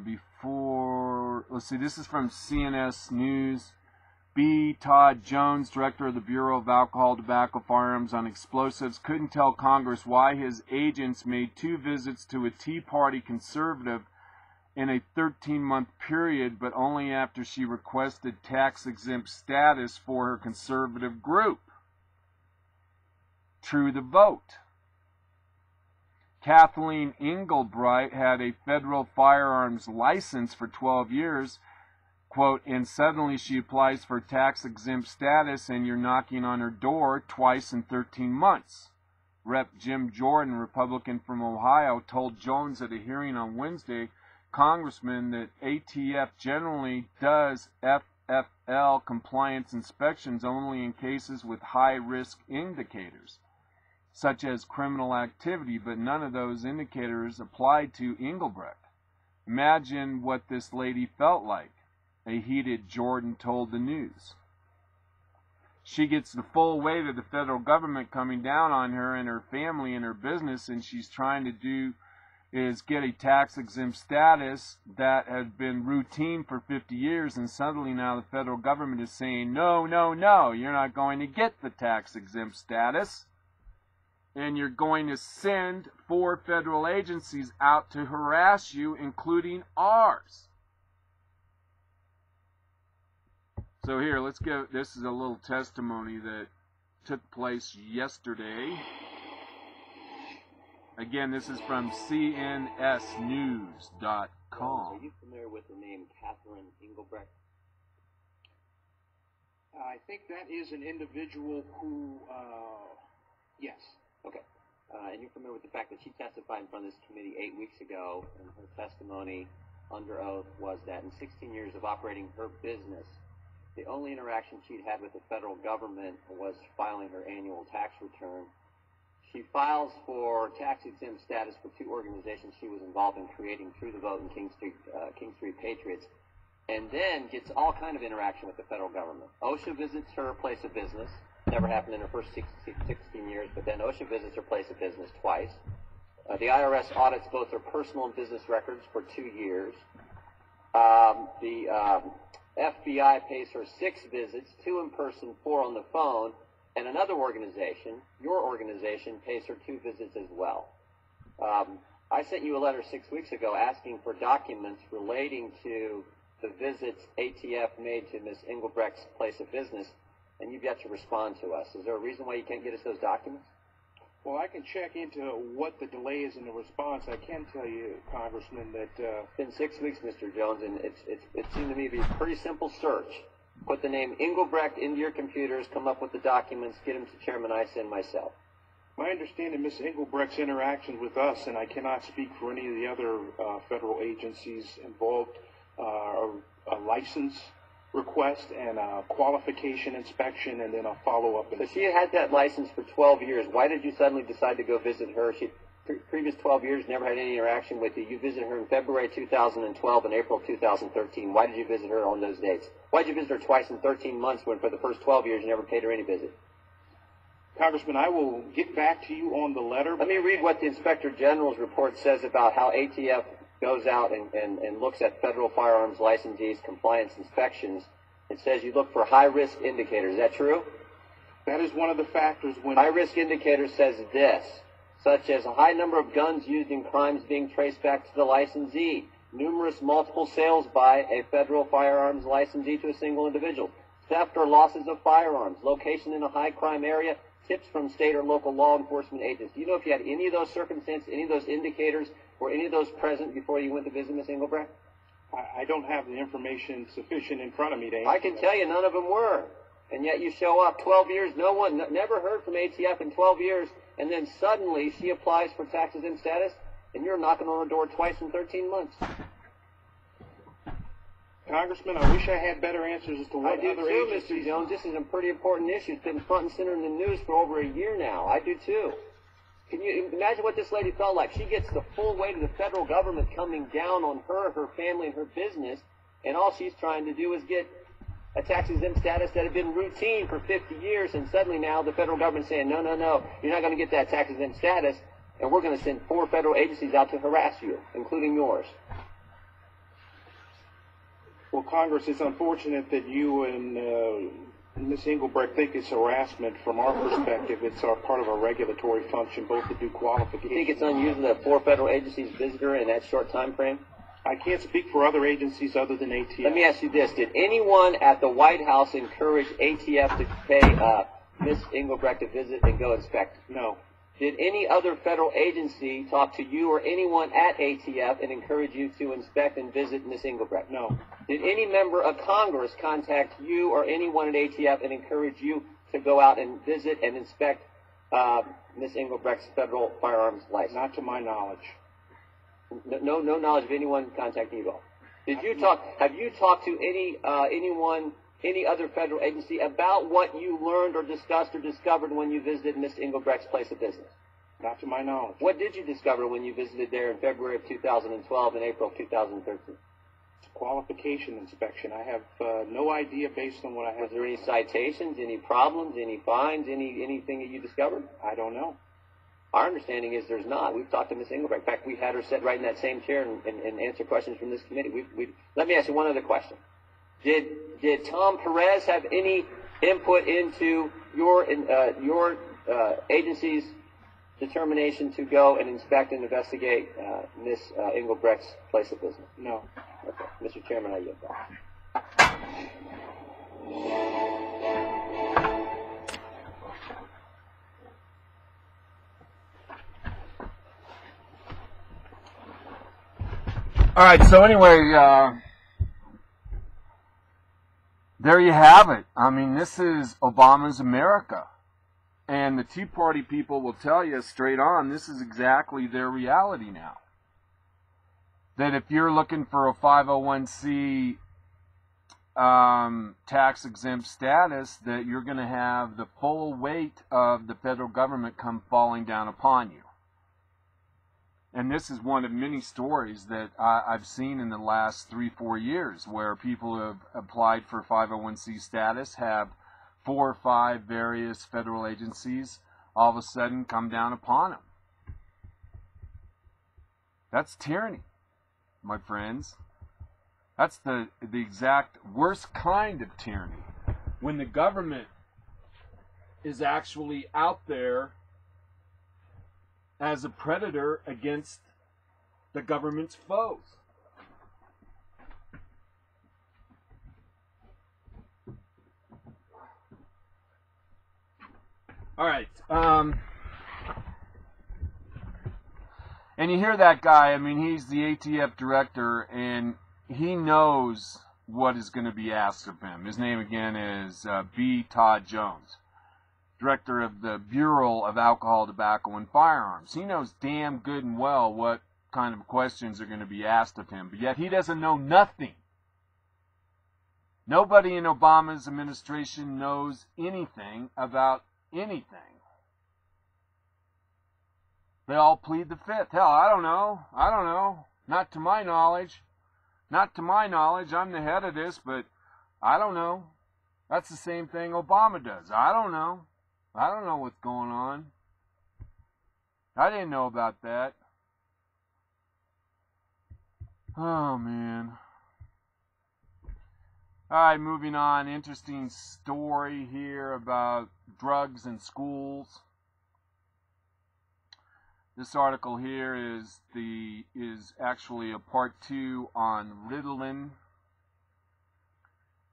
before... Let's see, this is from CNS News. B. Todd Jones, Director of the Bureau of Alcohol, Tobacco, Firearms, and Explosives, couldn't tell Congress why his agents made 2 visits to a Tea Party conservative in a 13-month period, but only after she requested tax-exempt status for her conservative group. True the vote. Kathleen Engelbright had a federal firearms license for 12 years, quote, and suddenly she applies for tax-exempt status and you're knocking on her door twice in 13 months. Rep. Jim Jordan, Republican from Ohio, told Jones at a hearing on Wednesday, Congressman, that ATF generally does FFL compliance inspections only in cases with high-risk indicators, such as criminal activity, but none of those indicators applied to Engelbrecht. Imagine what this lady felt like, a heated Jordan told the News. She gets the full weight of the federal government coming down on her and her family and her business, and she's trying to do is get a tax-exempt status that has been routine for 50 years, and suddenly now the federal government is saying, no, no, no, you're not going to get the tax-exempt status, and you're going to send 4 federal agencies out to harass you, including ours. So here, let's go. This is a little testimony that took place yesterday. Again, this is from cnsnews.com. Are you familiar with the name Catherine Engelbrecht? I think that is an individual who, yes. Okay. And you're familiar with the fact that she testified in front of this committee 8 weeks ago, and her testimony under oath was that in 16 years of operating her business, the only interaction she'd had with the federal government was filing her annual tax return. She files for tax-exempt status for 2 organizations she was involved in creating Through the Vote and King Street Patriots, and then gets all kind of interaction with the federal government. OSHA visits her place of business. Never happened in her first 16 years, but then OSHA visits her place of business twice. The IRS audits both her personal and business records for 2 years. The FBI pays her 6 visits, 2 in person, 4 on the phone, and another organization, your organization, pays her 2 visits as well. I sent you a letter 6 weeks ago asking for documents relating to the visits ATF made to Ms. Engelbrecht's place of business, and you've yet to respond to us. Is there a reason why you can't get us those documents? Well, I can check into what the delay is in the response. I can tell you, Congressman, that it's been 6 weeks, Mr. Jones, and it seemed to me to be a pretty simple search. Put the name Engelbrecht into your computers, come up with the documents, get them to Chairman Issa and myself. my understanding, Ms. Engelbrecht's interactions with us, and I cannot speak for any of the other federal agencies involved, a license request and a qualification inspection, and then a follow-up. So she had that license for 12 years. Why did you suddenly decide to go visit her? She previous 12 years never had any interaction with you. You visited her in February 2012 and April 2013. Why did you visit her on those dates? Why did you visit her twice in 13 months when for the first 12 years you never paid her any visit? Congressman, I will get back to you on the letter. Let me read what the Inspector General's report says about how ATF goes out and looks at federal firearms licensees' compliance inspections. It says you look for high-risk indicators. Is that true? That is one of the factors when... High-risk indicators says this, such as a high number of guns used in crimes being traced back to the licensee, numerous multiple sales by a federal firearms licensee to a single individual, theft or losses of firearms, location in a high-crime area, tips from state or local law enforcement agents. Do you know if you had any of those circumstances, any of those indicators, or any of those present before you went to visit Ms. Engelbrecht? I don't have the information sufficient in front of me to answer. I can tell you none of them were. And yet you show up 12 years, no one, never heard from ATF in 12 years, and then suddenly she applies for taxes in status, and you're knocking on her door twice in 13 months. Congressman, I wish I had better answers as to what I do other too, agencies... Mr. Jones. This is a pretty important issue. It's been front and center in the news for over a year now. I do too. Can you imagine what this lady felt like? She gets the full weight of the federal government coming down on her, her family, and her business, and all she's trying to do is get a tax-exempt status that had been routine for 50 years, and suddenly now the federal government's saying, no, no, no, you're not going to get that tax-exempt status, and we're going to send 4 federal agencies out to harass you, including yours. Well, Congress, it's unfortunate that you and Ms. Engelbrecht think it's harassment. From our perspective, it's part of our regulatory function, both to do qualifications. You think it's unusual that 4 federal agencies visit her in that short time frame? I can't speak for other agencies other than ATF. Let me ask you this. Did anyone at the White House encourage ATF to pay Ms. Engelbrecht a visit and go inspect? No. Did any other federal agency talk to you or anyone at ATF and encourage you to inspect and visit Ms. Engelbrecht? No. Did any member of Congress contact you or anyone at ATF and encourage you to go out and visit and inspect Ms. Engelbrecht's federal firearms license? Not to my knowledge. No knowledge of anyone contacting you at all. Did you talk? Have you talked to anyone, any other federal agency about what you learned or discussed or discovered when you visited Ms. Engelbrecht's place of business? Not to my knowledge. What did you discover when you visited there in February of 2012 and April of 2013? It's a qualification inspection. I have no idea based on what I have. Was there any citations, any problems, any fines, anything that you discovered? I don't know. Our understanding is there's not. We've talked to Ms. Engelbrecht. In fact, we had her sit right in that same chair and answer questions from this committee. Let me ask you one other question. Did Tom Perez have any input into your agency's determination to go and inspect and investigate Ms. Engelbrecht's place of business? No. Okay. Mr. Chairman, I yield back. All right, so anyway, there you have it. I mean, this is Obama's America. And the Tea Party people will tell you straight on, this is exactly their reality now. That if you're looking for a 501c tax-exempt status, that you're going to have the full weight of the federal government come falling down upon you. And this is one of many stories that I've seen in the last 3-4 years where people who have applied for 501c status have 4 or 5 various federal agencies all of a sudden come down upon them. That's tyranny, my friends. That's the exact worst kind of tyranny. When the government is actually out there as a predator against the government's foes. All right. And you hear that guy, I mean, he's the ATF director, and he knows what is going to be asked of him. His name, again, is B. Todd Jones, director of the Bureau of Alcohol, Tobacco, and Firearms. He knows damn good and well what kind of questions are going to be asked of him, but yet he doesn't know nothing. Nobody in Obama's administration knows anything about anything. They all plead the fifth. Hell, I don't know. Not to my knowledge. I'm the head of this, but I don't know. That's the same thing Obama does. I don't know what's going on. I didn't know about that. Oh, man. Alright, moving on. Interesting story here about drugs in schools. This article here is actually a part 2 on Ritalin.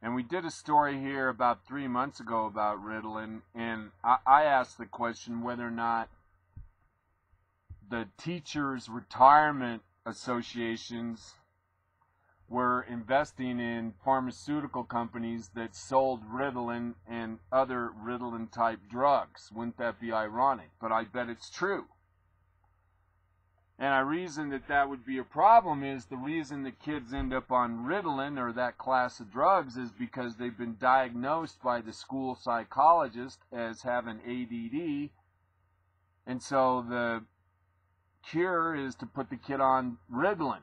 And we did a story here about 3 months ago about Ritalin, and I asked the question whether or not the teachers' retirement associations were investing in pharmaceutical companies that sold Ritalin and other Ritalin-type drugs. Wouldn't that be ironic? But I bet it's true. And I reason that would be a problem is the reason the kids end up on Ritalin or that class of drugs is because they've been diagnosed by the school psychologist as having ADD. And so the cure is to put the kid on Ritalin.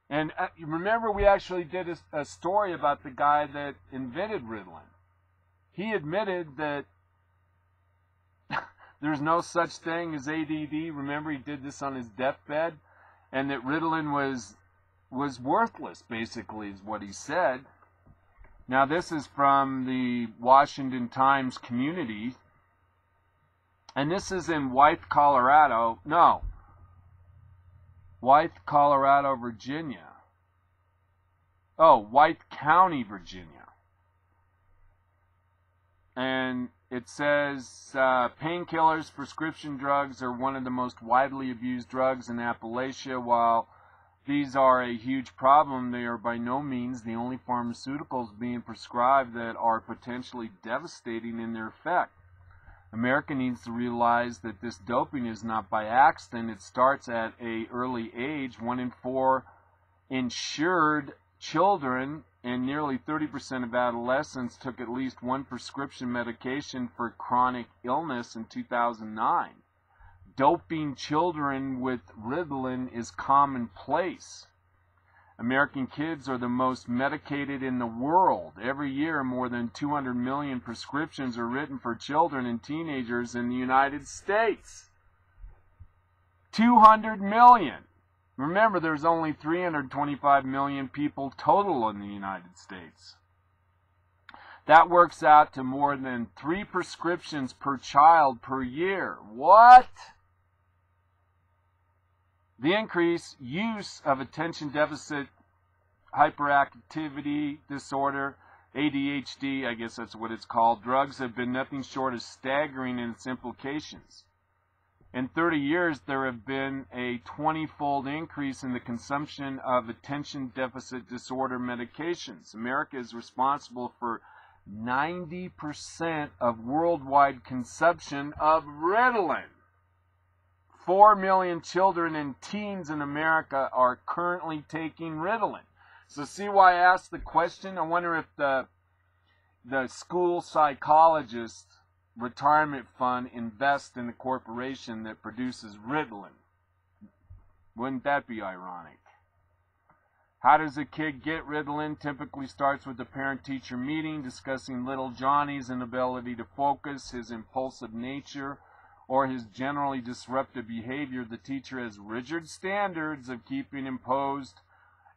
And remember, we actually did a story about the guy that invented Ritalin. He admitted that there's no such thing as ADD. Remember, he did this on his deathbed, and that Ritalin was worthless, basically, is what he said. Now, this is from the Washington Times Community, and this is in Wythe, Colorado. No, Wythe, Colorado, Virginia. Oh, Wythe County, Virginia. And it says painkillers, prescription drugs are one of the most widely abused drugs in Appalachia. While these are a huge problem, they are by no means the only pharmaceuticals being prescribed that are potentially devastating in their effect. America needs to realize that this doping is not by accident. It starts at an early age. 1 in 4 insured children and nearly 30% of adolescents took at least one prescription medication for chronic illness in 2009. Doping children with Ritalin is commonplace. American kids are the most medicated in the world. Every year, more than 200 million prescriptions are written for children and teenagers in the United States. 200 million. Remember, there's only 325 million people total in the United States. That works out to more than 3 prescriptions per child per year. What? The increased use of attention deficit hyperactivity disorder, ADHD, I guess that's what it's called, drugs have been nothing short of staggering in its implications. In 30 years, there have been a 20-fold increase in the consumption of attention deficit disorder medications. America is responsible for 90% of worldwide consumption of Ritalin. 4 million children and teens in America are currently taking Ritalin. So see why I asked the question? I wonder if the school psychologist retirement fund invests in a corporation that produces Ritalin. Wouldn't that be ironic? How does a kid get Ritalin? Typically starts with a parent-teacher meeting discussing little Johnny's inability to focus, his impulsive nature, or his generally disruptive behavior. The teacher has rigid standards of keeping imposed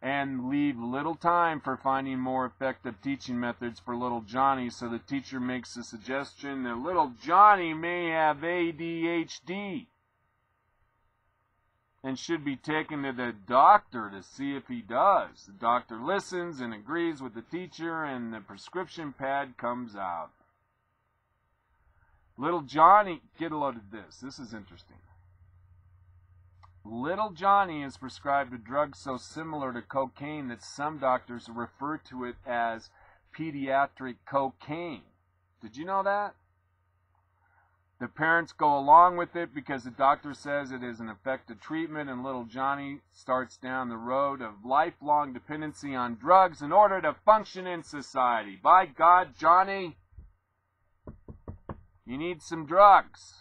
and leave little time for finding more effective teaching methods for little Johnny. So the teacher makes the suggestion that little Johnny may have ADHD and should be taken to the doctor to see if he does. The doctor listens and agrees with the teacher, and the prescription pad comes out. Little Johnny, get a load of this. This is interesting. Little Johnny is prescribed a drug so similar to cocaine that some doctors refer to it as pediatric cocaine. Did you know that? The parents go along with it because the doctor says it is an effective treatment, and little Johnny starts down the road of lifelong dependency on drugs in order to function in society. By God, Johnny, you need some drugs.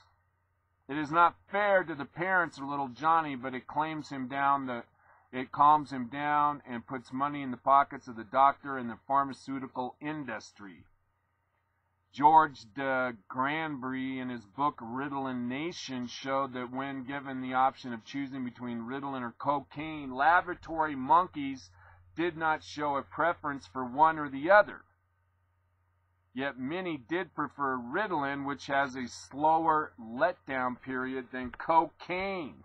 It is not fair to the parents of little Johnny, but it calms him down and puts money in the pockets of the doctor and the pharmaceutical industry. George de Granbury, in his book Ritalin Nation, showed that when given the option of choosing between Ritalin or cocaine, laboratory monkeys did not show a preference for one or the other. Yet many did prefer Ritalin, which has a slower letdown period than cocaine.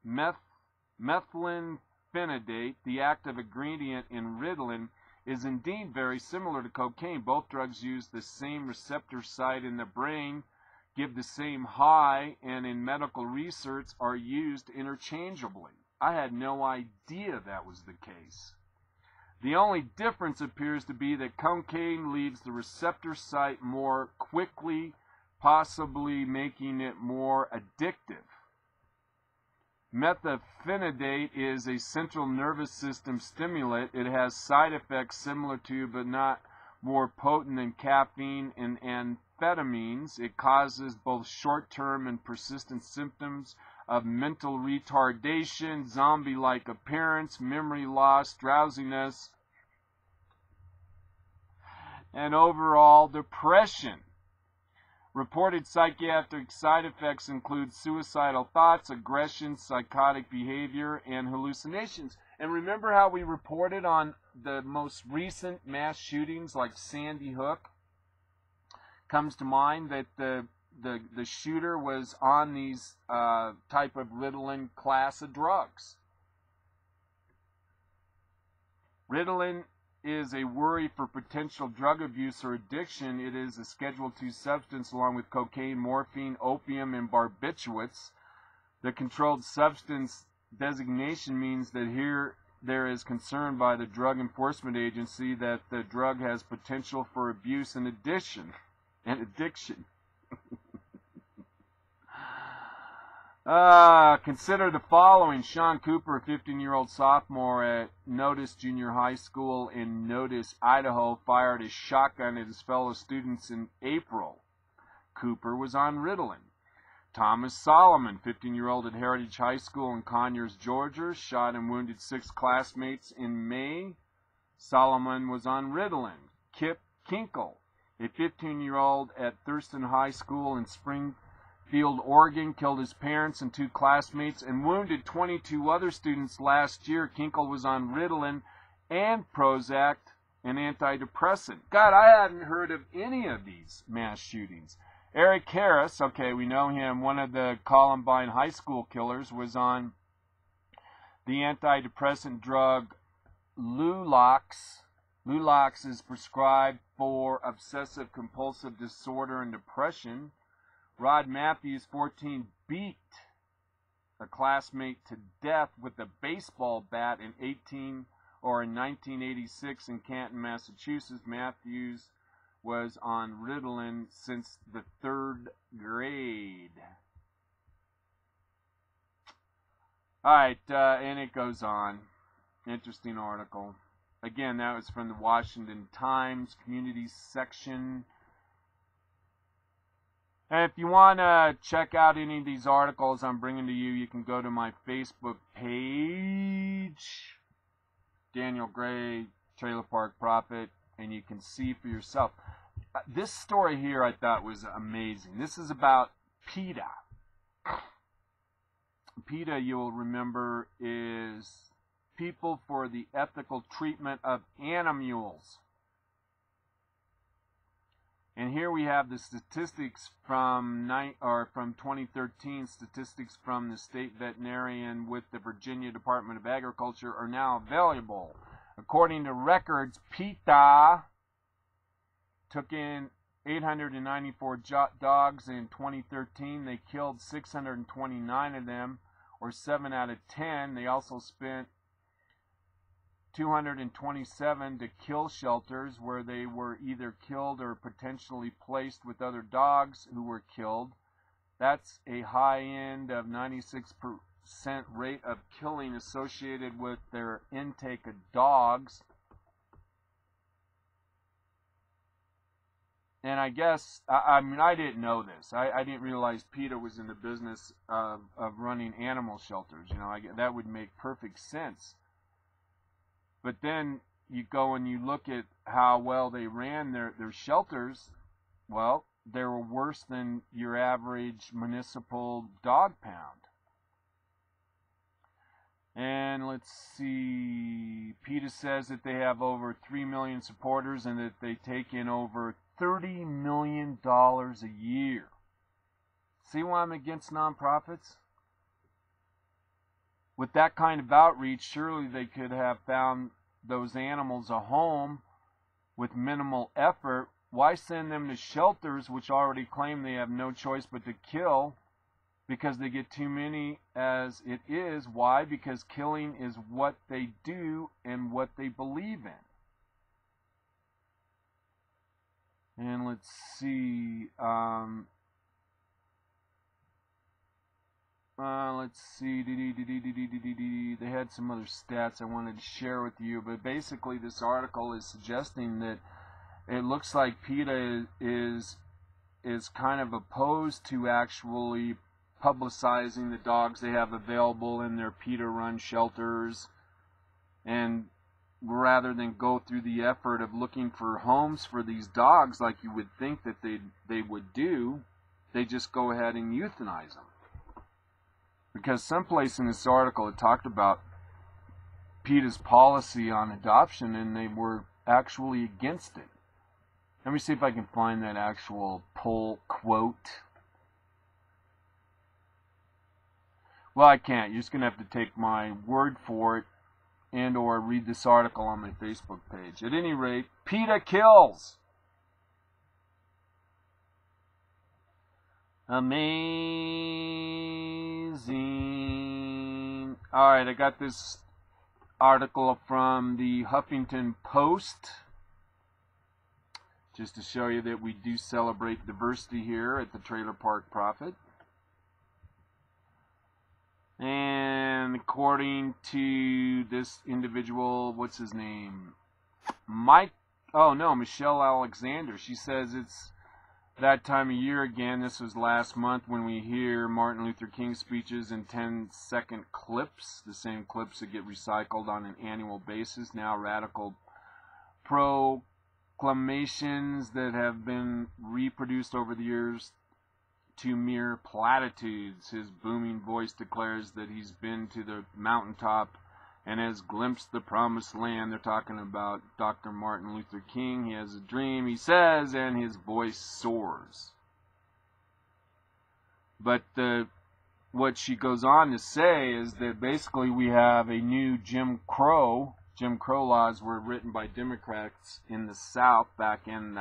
Methylenphenidate, the active ingredient in Ritalin, is indeed very similar to cocaine. Both drugs use the same receptor site in the brain, give the same high, and in medical research are used interchangeably. I had no idea that was the case. The only difference appears to be that cocaine leaves the receptor site more quickly, possibly making it more addictive. Methylphenidate is a central nervous system stimulant. It has side effects similar to, but not more potent than, caffeine and amphetamines. It causes both short-term and persistent symptoms of mental retardation, zombie-like appearance, memory loss, drowsiness, and overall depression. Reported psychiatric side effects include suicidal thoughts, aggression, psychotic behavior, and hallucinations. And remember how we reported on the most recent mass shootings like Sandy Hook? Comes to mind that the shooter was on these type of Ritalin class of drugs. Ritalin is a worry for potential drug abuse or addiction. It is a Schedule II substance along with cocaine, morphine, opium, and barbiturates. The controlled substance designation means that here there is concern by the Drug Enforcement Agency that the drug has potential for abuse and addiction. Consider the following. Sean Cooper, a 15-year-old sophomore at Notice Junior High School in Notice, Idaho, fired a shotgun at his fellow students in April. Cooper was on Ritalin. Thomas Solomon, 15-year-old at Heritage High School in Conyers, Georgia, shot and wounded 6 classmates in May. Solomon was on Ritalin. Kip Kinkle, a 15-year-old at Thurston High School in Springfield, Oregon, killed his parents and 2 classmates and wounded 22 other students last year. Kinkle was on Ritalin and Prozac, an antidepressant. God, I hadn't heard of any of these mass shootings. Eric Harris, okay, we know him, one of the Columbine high school killers, was on the antidepressant drug Lulox. Lulox is prescribed for obsessive compulsive disorder and depression. Rod Matthews, 14, beat a classmate to death with a baseball bat in 1986 in Canton, Massachusetts. Matthews was on Ritalin since the 3rd grade. Alright, and it goes on. Interesting article. Again, that was from the Washington Times community section. And if you want to check out any of these articles I'm bringing to you, you can go to my Facebook page, Daniel Gray, Trailer Park Prophet, and you can see for yourself. This story here I thought was amazing. This is about PETA. PETA, you'll remember, is People for the Ethical Treatment of Animals. And here we have the statistics from 2013. Statistics from the state veterinarian with the Virginia Department of Agriculture are now available. According to records, PETA took in 894 dogs in 2013. They killed 629 of them, or 7 out of 10. They also spent 227 to kill shelters where they were either killed or potentially placed with other dogs who were killed. That's a high end of 96% rate of killing associated with their intake of dogs. And I guess, I mean, I didn't know this. I didn't realize PETA was in the business of running animal shelters. You know, that would make perfect sense. But then you go and you look at how well they ran their shelters. Well, they were worse than your average municipal dog pound. And let's see, PETA says that they have over 3 million supporters and that they take in over $30 million a year. See why I'm against nonprofits? With that kind of outreach, surely they could have found those animals a home with minimal effort. Why send them to shelters which already claim they have no choice but to kill because they get too many as it is? Why? Because killing is what they do and what they believe in. And let's see, they had some other stats I wanted to share with you, but basically this article is suggesting that it looks like PETA is kind of opposed to actually publicizing the dogs they have available in their PETA-run shelters, and rather than go through the effort of looking for homes for these dogs like you would think that they would do, they just go ahead and euthanize them. Because someplace in this article it talked about PETA's policy on adoption, and they were actually against it. Let me see if I can find that actual poll quote. Well, I can't. You're just going to have to take my word for it. and or read this article on my Facebook page. At any rate, PETA kills. Amazing. Alright, I got this article from the Huffington Post, just to show you that we do celebrate diversity here at the Trailer Park Prophet. And according to this individual, what's his name? Michelle Alexander. She says it's that time of year again. This was last month when we hear Martin Luther King speeches in 10-second clips, the same clips that get recycled on an annual basis. Now radical proclamations that have been reproduced over the years to mere platitudes. His booming voice declares that he's been to the mountaintop and has glimpsed the promised land. They're talking about Dr. Martin Luther King. He has a dream, he says, and his voice soars. But what she goes on to say is that basically we have a new Jim Crow. Jim Crow laws were written by Democrats in the South back in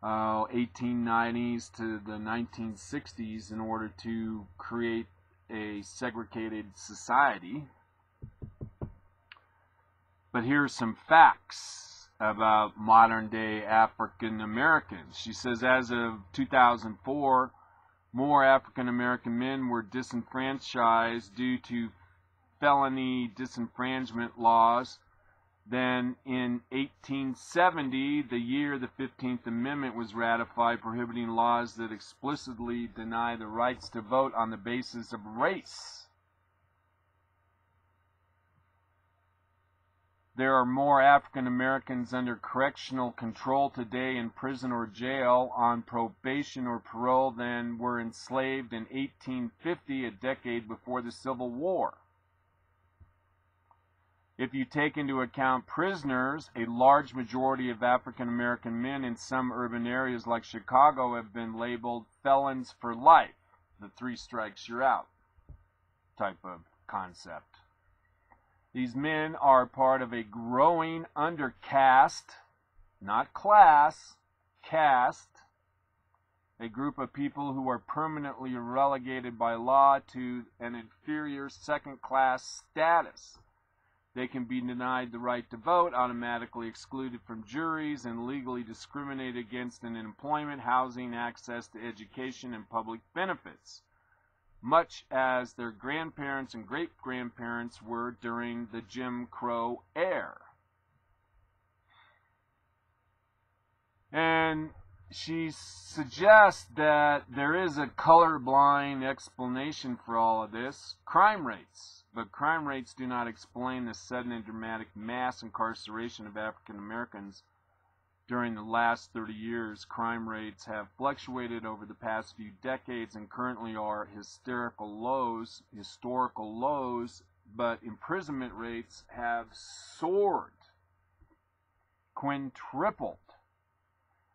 1890s to the 1960s in order to create a segregated society. But here's some facts about modern-day African Americans. She says as of 2004, more African American men were disenfranchised due to felony disenfranchisement laws than in 1870, the year the 15th Amendment was ratified, prohibiting laws that explicitly deny the rights to vote on the basis of race. There are more African Americans under correctional control today in prison or jail on probation or parole than were enslaved in 1850, a decade before the Civil War. If you take into account prisoners, a large majority of African American men in some urban areas like Chicago have been labeled felons for life. The 3 strikes you're out type of concept. These men are part of a growing undercaste, not class, caste, a group of people who are permanently relegated by law to an inferior second-class status. They can be denied the right to vote, automatically excluded from juries, and legally discriminated against in employment, housing, access to education, and public benefits, much as their grandparents and great-grandparents were during the Jim Crow era. And she suggests that there is a colorblind explanation for all of this: crime rates. But crime rates do not explain the sudden and dramatic mass incarceration of African Americans during the last 30 years. Crime rates have fluctuated over the past few decades and currently are historical lows, but imprisonment rates have soared, quintupled.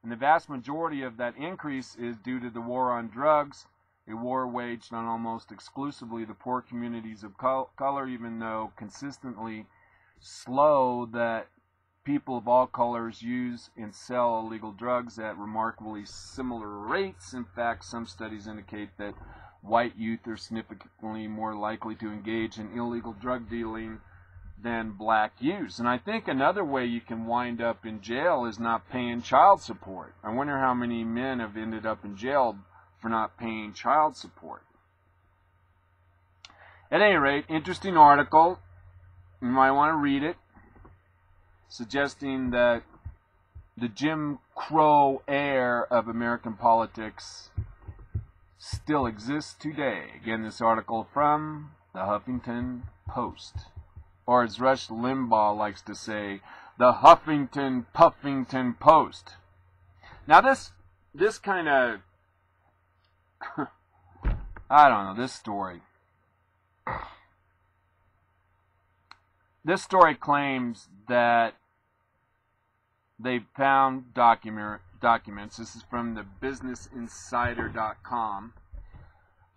And the vast majority of that increase is due to the war on drugs, a war waged on almost exclusively the poor communities of color, even though consistently slow that people of all colors use and sell illegal drugs at remarkably similar rates. In fact, some studies indicate that white youth are significantly more likely to engage in illegal drug dealing than black youths. And I think another way you can wind up in jail is not paying child support. I wonder how many men have ended up in jail for not paying child support. At any rate, interesting article. You might want to read it, suggesting that the Jim Crow era of American politics still exists today. Again, this article from the Huffington Post. Or as Rush Limbaugh likes to say, the Huffington Puffington Post. Now this kind of, I don't know, this story. This story claims that they found documents. This is from the businessinsider.com.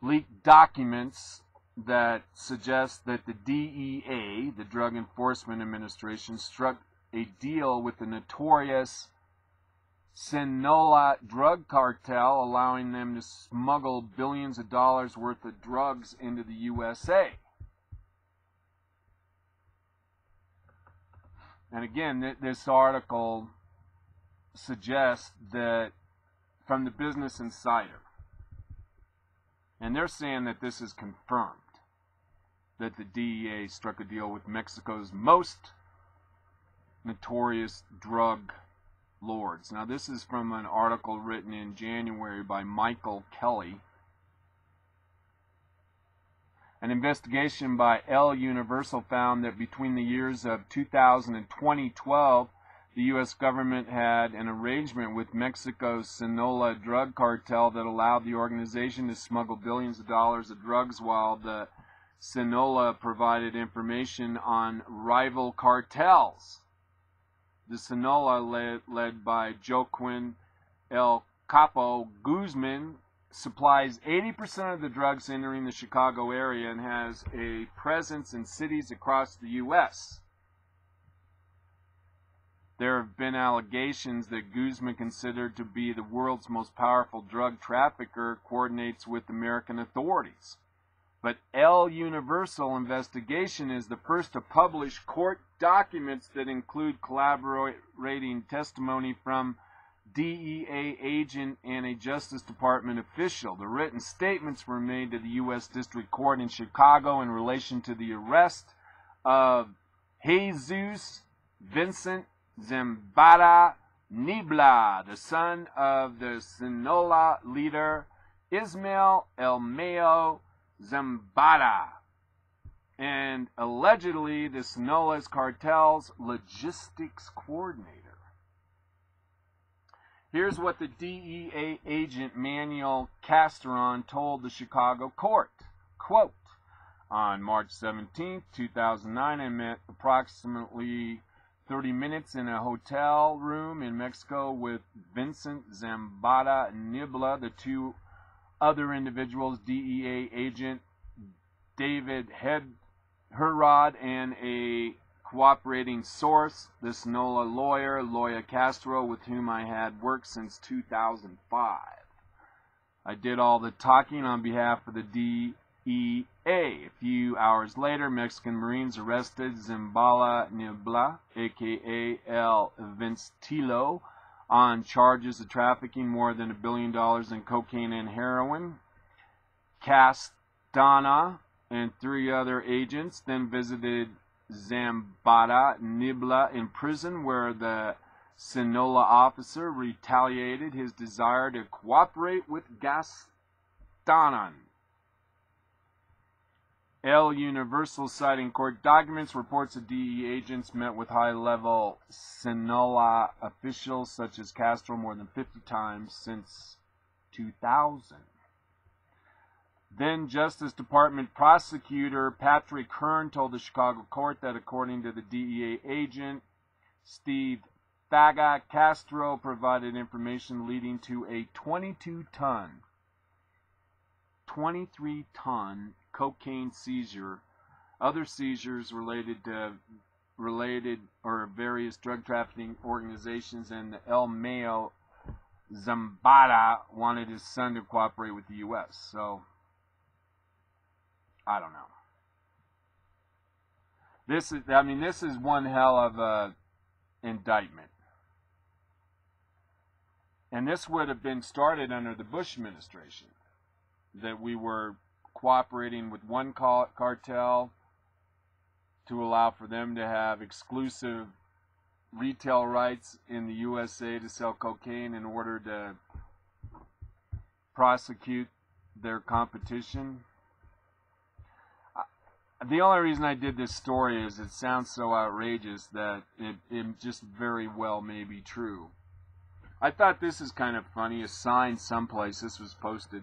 Leaked documents that suggests that the DEA, the Drug Enforcement Administration, struck a deal with the notorious Sinaloa drug cartel, allowing them to smuggle billions of dollars worth of drugs into the USA. And again, this article suggests that from the Business Insider, and they're saying that this is confirmed, that the DEA struck a deal with Mexico's most notorious drug lords. Now, this is from an article written in January by Michael Kelly. An investigation by El Universal found that between the years of 2000 and 2012, the U.S. government had an arrangement with Mexico's Sinaloa drug cartel that allowed the organization to smuggle billions of dollars of drugs, while the Sinaloa provided information on rival cartels. The Sinaloa, led by Joaquin El Capo Guzman, supplies 80% of the drugs entering the Chicago area and has a presence in cities across the U.S. There have been allegations that Guzman, considered to be the world's most powerful drug trafficker, coordinates with American authorities. But El Universal investigation is the first to publish court documents that include collaborating testimony from DEA agent and a Justice Department official. The written statements were made to the U.S. District Court in Chicago in relation to the arrest of Jesus Vincent Zambada Nibla, the son of the Sinaloa leader Ismael El Mayo Zambada, and allegedly the Sinaloa's cartel's logistics coordinator. Here's what the DEA agent Manuel Castron told the Chicago court. Quote, on March 17, 2009, I met approximately 30 minutes in a hotel room in Mexico with Vincent Zambada Nibla, the two other individuals, DEA agent David Herrod, and a cooperating source, the Sinaloa lawyer, Loya Castro, with whom I had worked since 2005. I did all the talking on behalf of the DEA. A few hours later, Mexican Marines arrested Zambada Nibla, a.k.a. El Vincentilo, on charges of trafficking more than $1 billion in cocaine and heroin. Castana and 3 other agents then visited Zambada Nibla in prison, where the Sinaloa officer retaliated his desire to cooperate with Gastanan. El Universal, citing court documents, reports that DEA agents met with high-level Sinaloa officials such as Castro more than 50 times since 2000. Then Justice Department prosecutor Patrick Hearn told the Chicago court that according to the DEA agent Steve Faga, Castro provided information leading to a 23-ton cocaine seizure, other seizures related or various drug trafficking organizations, and the El Mayo Zambada wanted his son to cooperate with the U.S. So, I don't know. This is one hell of a indictment. And this would have been started under the Bush administration, that we were cooperating with one cartel to allow for them to have exclusive retail rights in the USA to sell cocaine in order to prosecute their competition. The only reason I did this story is it sounds so outrageous that it just very well may be true. I thought this is kind of funny. A sign someplace, this was posted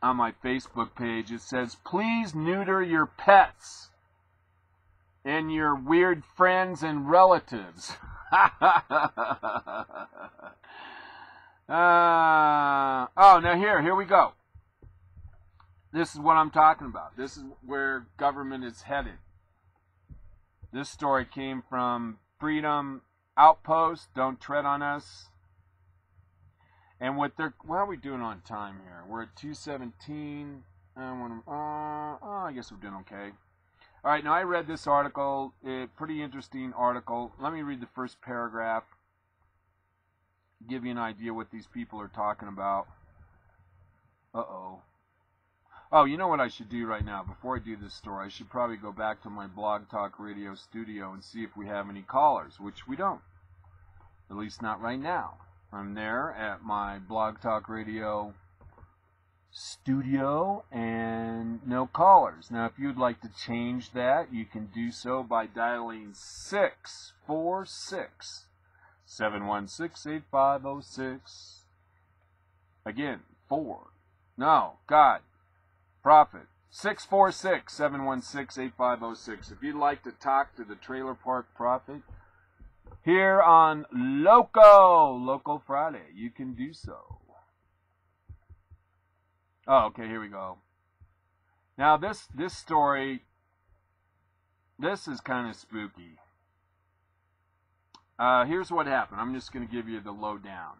on my Facebook page. It says, please neuter your pets and your weird friends and relatives. Oh, now here we go. This is what I'm talking about. This is where government is headed. This story came from Freedom Outpost. Don't tread on us. And what are we doing on time here? We're at 2:17. I guess we're doing okay. All right, now I read this article, a pretty interesting article. Let me read the first paragraph, give you an idea what these people are talking about. Uh-oh. Oh, you know what I should do right now? Before I do this story, I should probably go back to my Blog Talk Radio studio and see if we have any callers, which we don't. At least not right now. I'm there at my Blog Talk Radio studio and no callers. Now, if you'd like to change that, you can do so by dialing 646-716-8506. Again, Profit. 646-716-8506. If you'd like to talk to the Trailer Park Prophet here on Loco Friday, you can do so. Oh, okay, here we go. Now this story, this is kind of spooky. Here's what happened. I'm just going to give you the lowdown.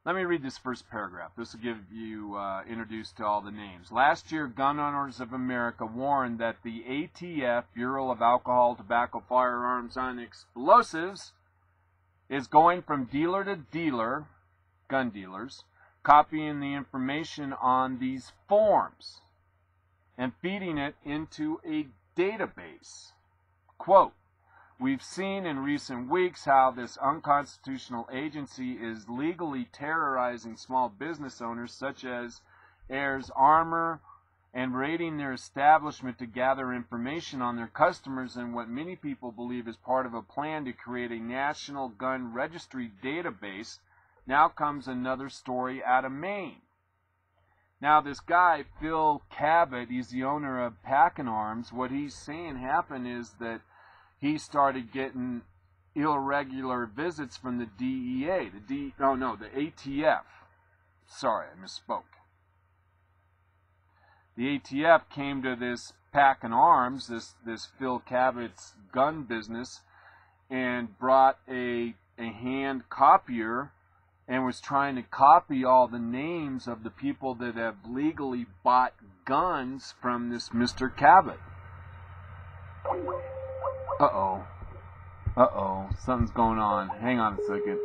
Let me read this first paragraph. This will give you introduced to all the names. Last year, Gun Owners of America warned that the ATF, Bureau of Alcohol, Tobacco, Firearms, and Explosives, is going from dealer to dealer, gun dealers, copying the information on these forms and feeding it into a database. Quote, "We've seen in recent weeks how this unconstitutional agency is legally terrorizing small business owners such as Ayers Armour and raiding their establishment to gather information on their customers in what many people believe is part of a plan to create a national gun registry database. Now comes another story out of Maine." Now this guy, Phil Cabot, he's the owner of Packin' Arms. What he's saying happened is that he started getting irregular visits from the DEA, the ATF. Sorry, I misspoke. The ATF came to this Packin' Arms, this Phil Cabot's gun business, and brought a hand copier and was trying to copy all the names of the people that have legally bought guns from this Mr. Cabot. Uh-oh, something's going on. Hang on a second.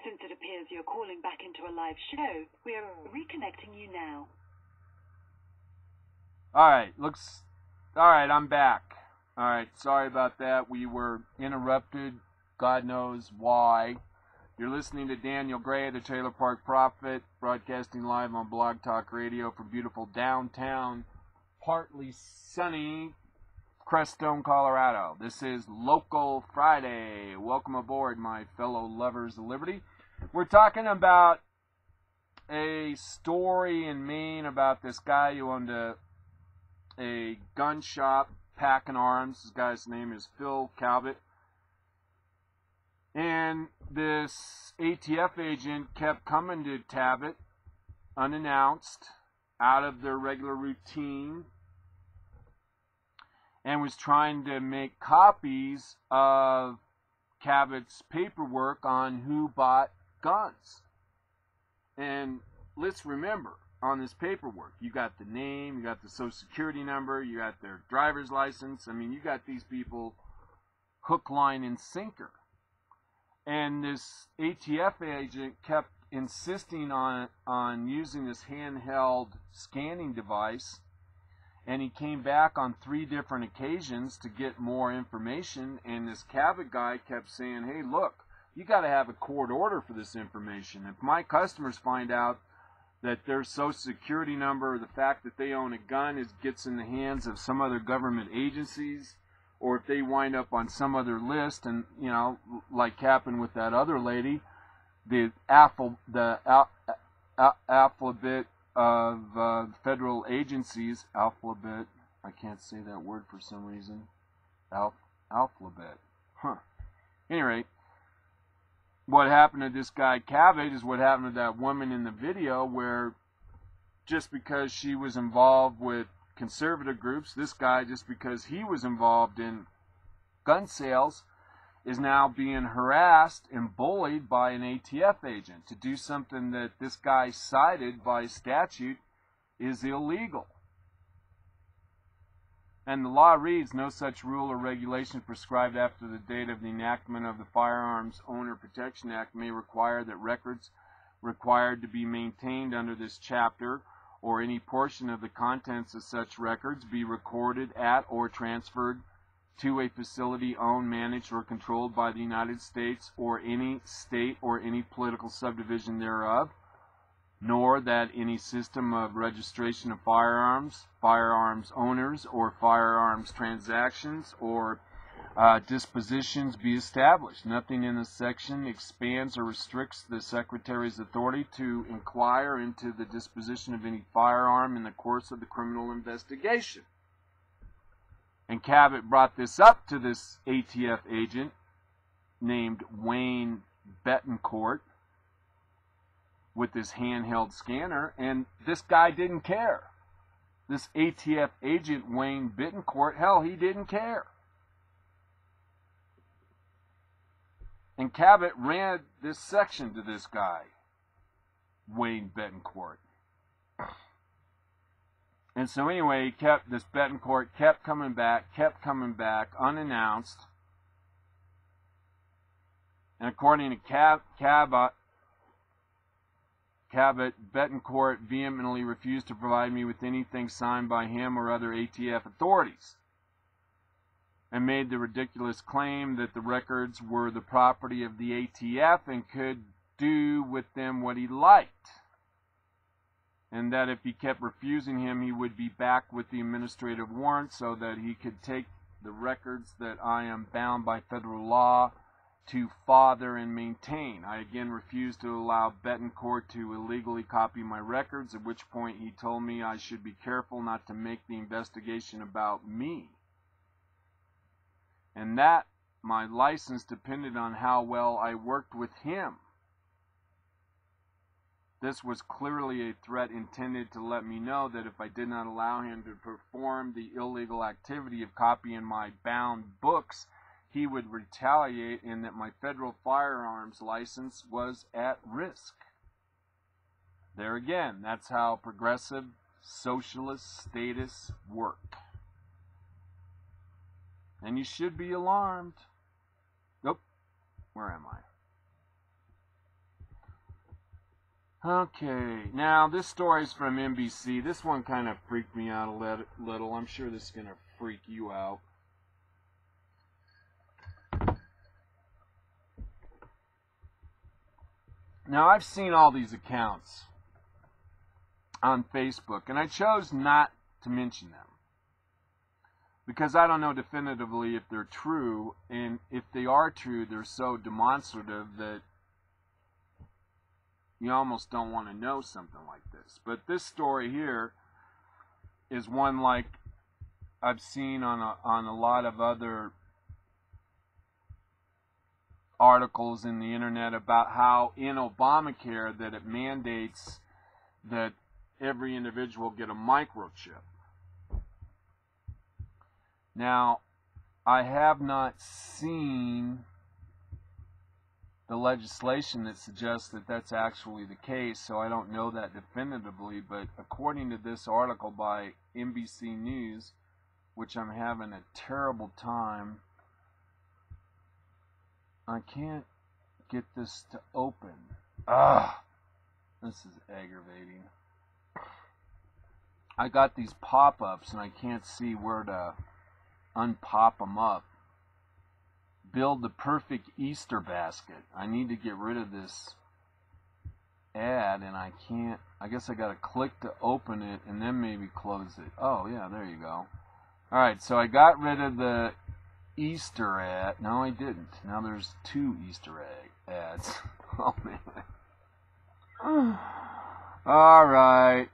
Since it appears you're calling back into a live show, we are reconnecting you now. Alright, I'm back. Alright, sorry about that. We were interrupted. God knows why. You're listening to Daniel Gray, the Trailer Park Prophet, broadcasting live on Blog Talk Radio from beautiful downtown, partly sunny Crestone, Colorado. This is Local Friday. Welcome aboard, my fellow lovers of liberty. We're talking about a story in Maine about this guy who owned a gun shop, Packin' Arms. This guy's name is Phil Cabot. And this ATF agent kept coming to Cabot unannounced, out of their regular routine, and was trying to make copies of Cabot's paperwork on who bought guns. And let's remember, on this paperwork, you got the name, you got the social security number, you got their driver's license. I mean, you got these people hook, line, and sinker. And this ATF agent kept insisting on using this handheld scanning device, and he came back on 3 different occasions to get more information, and this Cabot guy kept saying, hey, look, you got to have a court order for this information. If my customers find out that their social security number or the fact that they own a gun gets in the hands of some other government agencies, or if they wind up on some other list, and, you know, like happened with that other lady, the alphabet of federal agencies, alphabet, I can't say that word for some reason, alphabet, Any rate, what happened to this guy Cabot is what happened to that woman in the video, where just because she was involved with conservative groups. This guy, just because he was involved in gun sales, is now being harassed and bullied by an ATF agent to do something that this guy cited by statute is illegal. And the law reads, no such rule or regulation prescribed after the date of the enactment of the Firearms Owner Protection Act may require that records required to be maintained under this chapter or any portion of the contents of such records be recorded at or transferred to a facility owned, managed, or controlled by the United States or any state or any political subdivision thereof, nor that any system of registration of firearms, firearms owners, or firearms transactions or dispositions be established. Nothing in this section expands or restricts the Secretary's authority to inquire into the disposition of any firearm in the course of the criminal investigation. And Cabot brought this up to this ATF agent named Wayne Betancourt with this handheld scanner, and this guy didn't care. This ATF agent, Wayne Betancourt, hell, he didn't care. And Cabot ran this section to this guy, Wayne Betancourt. And so anyway, this Betancourt kept coming back, unannounced. And according to Cabot, Betancourt vehemently refused to provide me with anything signed by him or other ATF authorities, and made the ridiculous claim that the records were the property of the ATF and could do with them what he liked, and that if he kept refusing him, he would be back with the administrative warrant so that he could take the records that I am bound by federal law to father and maintain. I again refused to allow Betancourt to illegally copy my records, at which point he told me I should be careful not to make the investigation about me, and that my license depended on how well I worked with him. This was clearly a threat intended to let me know that if I did not allow him to perform the illegal activity of copying my bound books, he would retaliate, and that my federal firearms license was at risk. There again, that's how progressive socialist statists work. And you should be alarmed. Nope. Where am I? Okay. Now, this story's from NBC. This one kind of freaked me out a little. I'm sure this is going to freak you out. Now, I've seen all these accounts on Facebook, and I chose not to mention them, because I don't know definitively if they're true, and if they are true, they're so demonstrative that you almost don't want to know something like this. But this story here is one like I've seen on a lot of other articles in the internet about how in Obamacare that it mandates that every individual get a microchip. Now, I have not seen the legislation that suggests that that's actually the case, so I don't know that definitively, but according to this article by NBC News, which I'm having a terrible time, I can't get this to open. This is aggravating. I got these pop-ups and I can't see where to unpop them up. Build the perfect Easter basket. I need to get rid of this ad and I can't. I guess I gotta click to open it and then maybe close it. Oh yeah, there you go. Alright, so I got rid of the Easter ad. No, I didn't. Now there's 2 Easter egg ads. Oh man. Alright.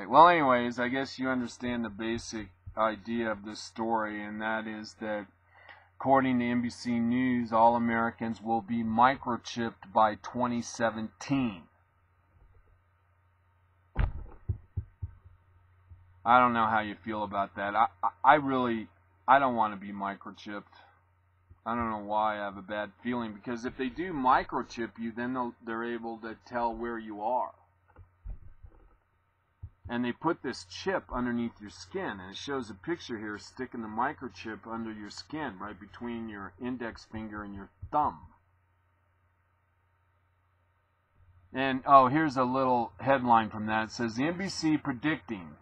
Well, anyways, I guess you understand the basic idea of this story, and that is that according to NBC News, all Americans will be microchipped by 2017. I don't know how you feel about that. I don't want to be microchipped. I don't know why I have a bad feeling, because if they do microchip you, then they're able to tell where you are. And they put this chip underneath your skin, and it shows a picture here sticking the microchip under your skin, right between your index finger and your thumb. And, oh, here's a little headline from that. It says, the NBC predicting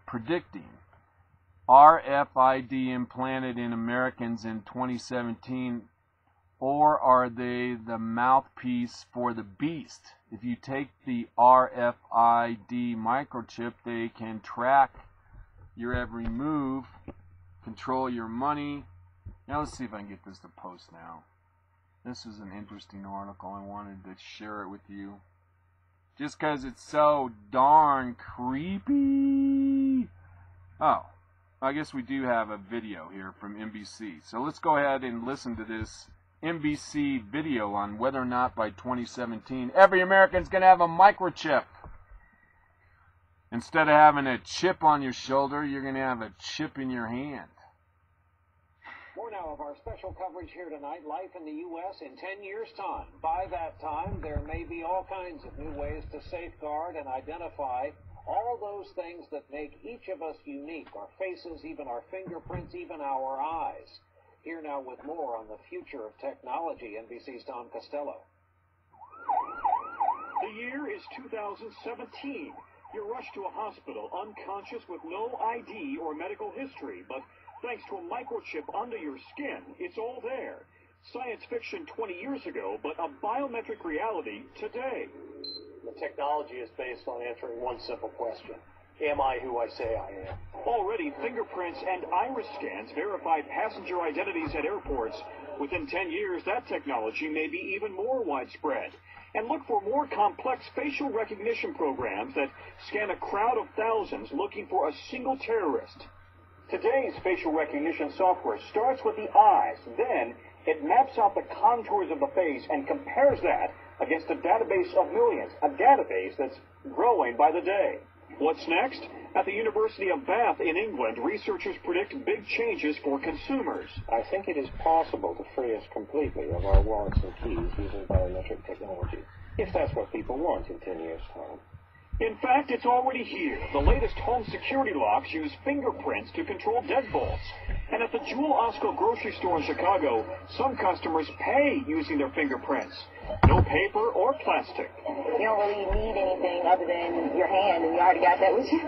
RFID implanted in Americans in 2017, or are they the mouthpiece for the beast? If you take the RFID microchip, they can track your every move, control your money. Now let's see if I can get this to post now. This is an interesting article. I wanted to share it with you, just because it's so darn creepy. Oh, I guess we do have a video here from NBC. So let's go ahead and listen to this NBC video on whether or not by 2017 every American's going to have a microchip. Instead of having a chip on your shoulder, you're going to have a chip in your hand. More now of our special coverage here tonight, life in the U.S. in 10 years' time. By that time, there may be all kinds of new ways to safeguard and identify all those things that make each of us unique, our faces, even our fingerprints, even our eyes. Here now with more on the future of technology, NBC's Tom Costello. The year is 2017. You're rushed to a hospital unconscious with no ID or medical history, but thanks to a microchip under your skin, it's all there. Science fiction 20 years ago, but a biometric reality today. The technology is based on answering one simple question. Am I who I say I am? Already, fingerprints and iris scans verify passenger identities at airports. Within 10 years, that technology may be even more widespread. And look for more complex facial recognition programs that scan a crowd of thousands looking for a single terrorist. Today's facial recognition software starts with the eyes. Then it maps out the contours of the face and compares that against a database of millions, a database that's growing by the day. What's next? At the University of Bath in England, researchers predict big changes for consumers. I think it is possible to free us completely of our wallets and keys using biometric technology, if that's what people want in 10 years' time. In fact, it's already here. The latest home security locks use fingerprints to control deadbolts. And at the Jewel Osco grocery store in Chicago, some customers pay using their fingerprints. No paper or plastic. You don't really need anything other than your hand, and you already got that with you.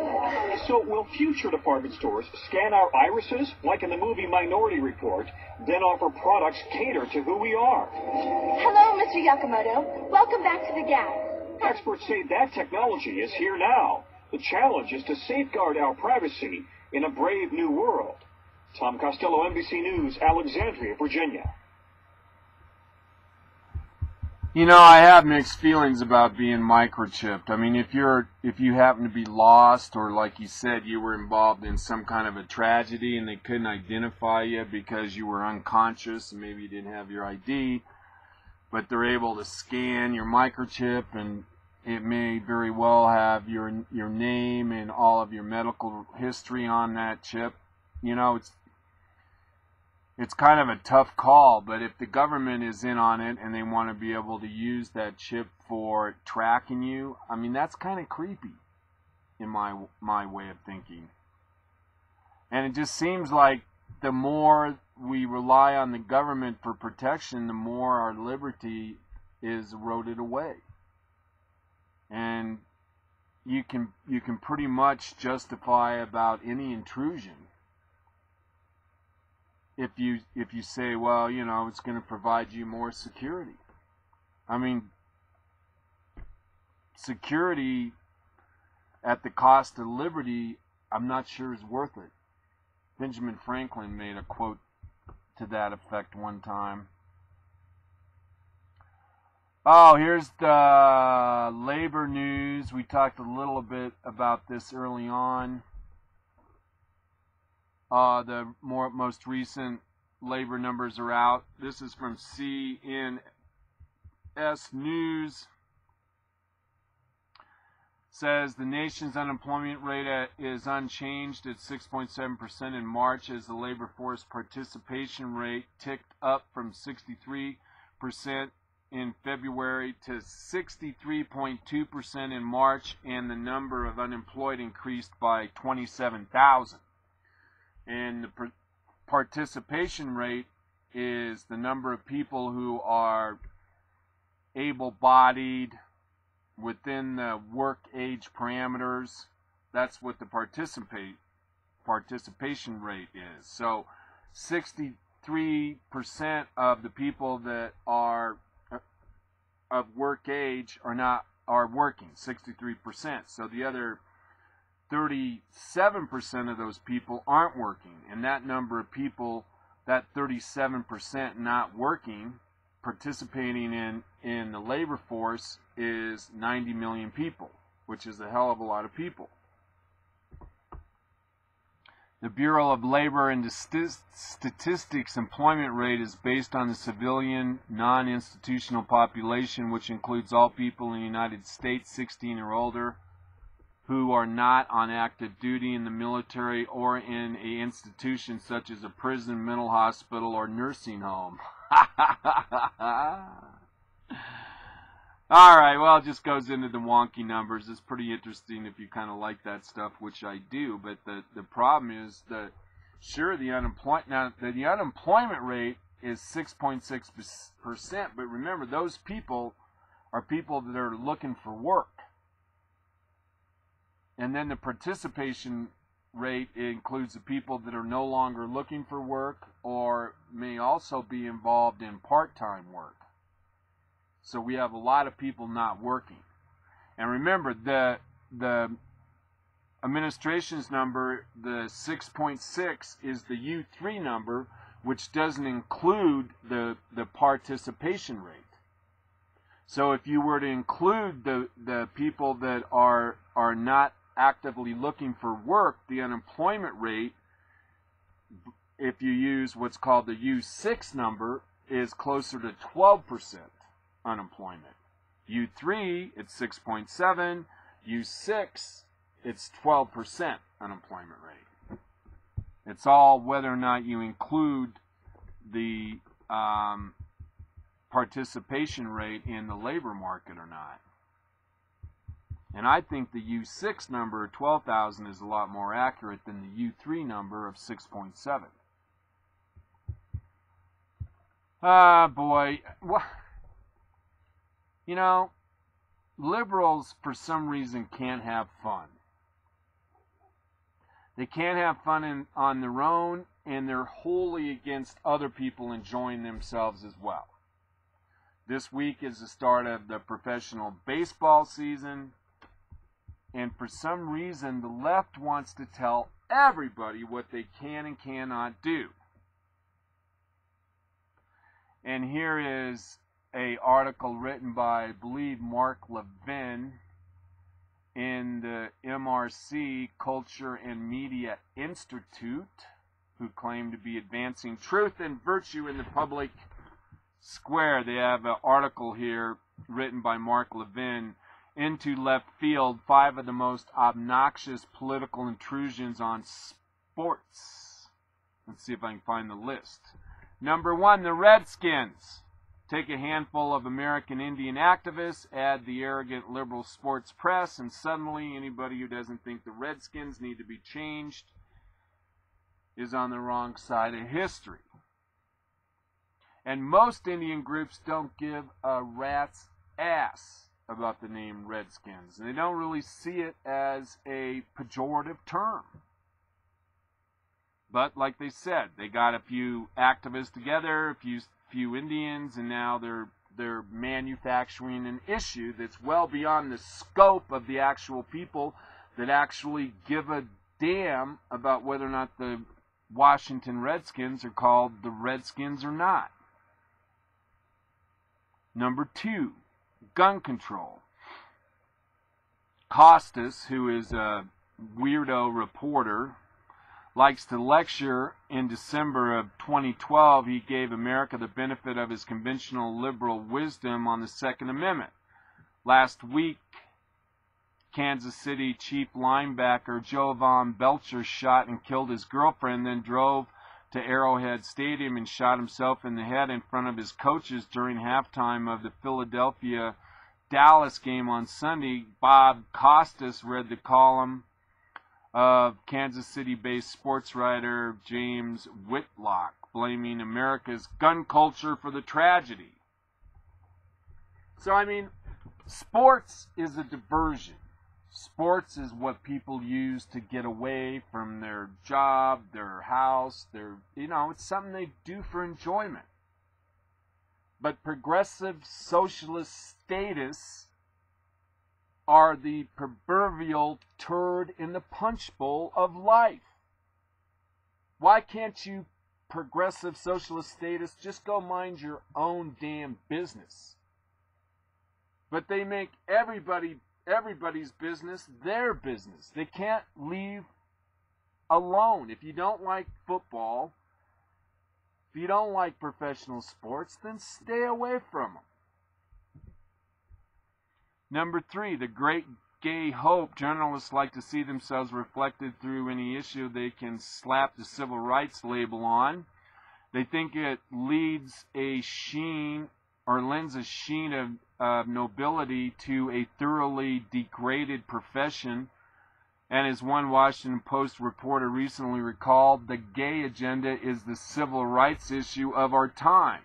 So will future department stores scan our irises, like in the movie Minority Report, then offer products catered to who we are? Hello, Mr. Yakamoto. Welcome back to the Gap. Experts say that technology is here now. The challenge is to safeguard our privacy in a brave new world. Tom Costello, NBC News, Alexandria, Virginia. You know, I have mixed feelings about being microchipped. I mean, if you happen to be lost, or like you said, you were involved in some kind of a tragedy and they couldn't identify you because you were unconscious and maybe you didn't have your ID, but they're able to scan your microchip, and it may very well have your name and all of your medical history on that chip. You know, it's kind of a tough call, but if the government is in on it and they want to be able to use that chip for tracking you, I mean, that's kind of creepy in my way of thinking. And it just seems like the more we rely on the government for protection, the more our liberty is eroded away. And you can pretty much justify about any intrusion if you say, well, you know, it's going to provide you more security. I mean, security at the cost of liberty, I'm not sure is worth it. Benjamin Franklin made a quote to that effect one time. Oh, here's the labor news. We talked a little bit about this early on. The most recent labor numbers are out. This is from CNS News. says the nation's unemployment rate is unchanged at 6.7% in March, as the labor force participation rate ticked up from 63% in February to 63.2% in March, and the number of unemployed increased by 27,000. And the participation rate is the number of people who are able-bodied within the work age parameters. That's what the participation rate is. So 63% of the people that are of work age are working, 63%. So the other 37% of those people aren't working, and that number of people, that 37% not working, participating in the labor force, is 90 million people, which is a hell of a lot of people. The Bureau of Labor and Statistics employment rate is based on the civilian non-institutional population, which includes all people in the United States 16 or older who are not on active duty in the military or in an institution such as a prison, mental hospital, or nursing home. Alright, well, it just goes into the wonky numbers. It's pretty interesting if you kind of like that stuff, which I do, but the problem is that, sure, the unemployment rate is 6.6%, but remember, those people are people that are looking for work. And then the participation rate includes the people that are no longer looking for work or may also be involved in part-time work. So we have a lot of people not working. And remember, the administration's number, the 6.6, is the U3 number, which doesn't include the participation rate. So if you were to include the people that are not actively looking for work, the unemployment rate, if you use what's called the U6 number, is closer to 12% unemployment. U3, it's 6.7. U6, it's 12% unemployment rate. It's all whether or not you include the participation rate in the labor market or not. And I think the U6 number of 12,000 is a lot more accurate than the U3 number of 6.7. Boy. Well, you know, liberals, for some reason, can't have fun. They can't have fun on their own, and they're wholly against other people enjoying themselves as well. This week is the start of the professional baseball season, and for some reason, the left wants to tell everybody what they can and cannot do. And here is an article written by, I believe, Mark Levin in the MRC Culture and Media Institute, who claim to be advancing truth and virtue in the public square. They have an article here written by Mark Levin, Into Left Field, 5 of the most obnoxious political intrusions on sports. Let's see if I can find the list. Number 1, the Redskins. Take a handful of American Indian activists, add the arrogant liberal sports press, and suddenly anybody who doesn't think the Redskins need to be changed is on the wrong side of history. And most Indian groups don't give a rat's ass about the name Redskins. And they don't really see it as a pejorative term. But like they said, they got a few activists together, a few Indians, and now they're manufacturing an issue that's well beyond the scope of the actual people that actually give a damn about whether or not the Washington Redskins are called the Redskins or not. Number 2, gun control. Costas, who is a weirdo reporter, likes to lecture. In December of 2012, he gave America the benefit of his conventional liberal wisdom on the Second Amendment. Last week, Kansas City chief linebacker Jovan Belcher shot and killed his girlfriend, then drove to Arrowhead Stadium and shot himself in the head in front of his coaches during halftime of the Philadelphia-Dallas game on Sunday. Bob Costas read the column of Kansas City-based sports writer James Whitlock, blaming America's gun culture for the tragedy. So, I mean, sports is a diversion. Sports is what people use to get away from their job, their house, it's something they do for enjoyment. But progressive socialist statists are the proverbial turd in the punch bowl of life. Why can't you progressive socialist statists just go mind your own damn business? But they make everybody's business their business. They can't leave alone. If you don't like football, if you don't like professional sports, then stay away from them. Number 3, the great gay hope. Journalists like to see themselves reflected through any issue they can slap the civil rights label on. They think it lends a sheen of nobility to a thoroughly degraded profession. And as one Washington Post reporter recently recalled, the gay agenda is the civil rights issue of our time.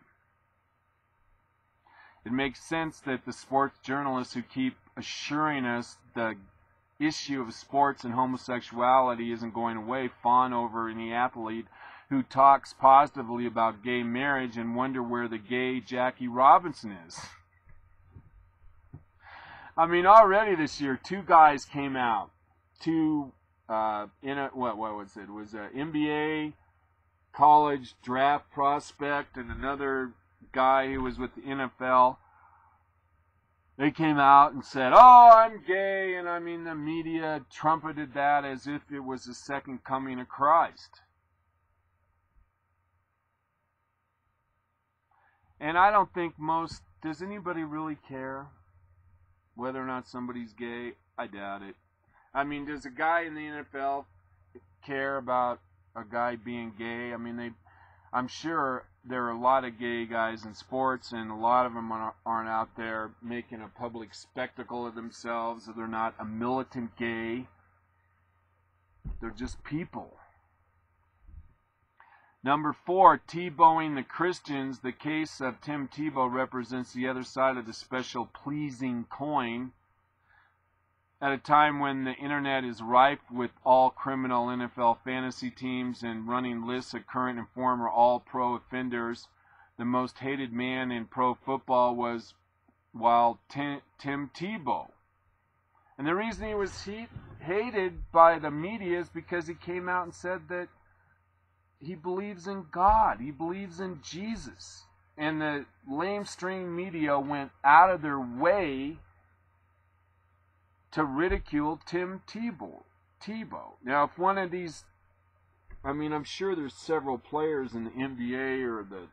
It makes sense that the sports journalists who keep assuring us the issue of sports and homosexuality isn't going away fawn over any athlete who talks positively about gay marriage and wonder where the gay Jackie Robinson is. I mean, already this year, 2 guys came out. What was it? It was an NBA college draft prospect and another guy who was with the NFL. They came out and said, "Oh, I'm gay," and I mean the media trumpeted that as if it was the second coming of Christ. And I don't think does anybody really care whether or not somebody's gay? I doubt it. I mean, does a guy in the NFL care about a guy being gay? I mean, I'm sure there are a lot of gay guys in sports, and a lot of them aren't out there making a public spectacle of themselves, or they're not a militant gay. They're just people. Number 4, Tebowing the Christians. The case of Tim Tebow represents the other side of the special pleasing coin. At a time when the internet is rife with all criminal NFL fantasy teams and running lists of current and former all-pro offenders, the most hated man in pro football was Tim Tebow. And the reason he was hated by the media is because he came out and said that he believes in God. He believes in Jesus. And the lamestream media went out of their way to ridicule Tim Tebow. Now, if one of these, I mean, I'm sure there's several players in the NBA or the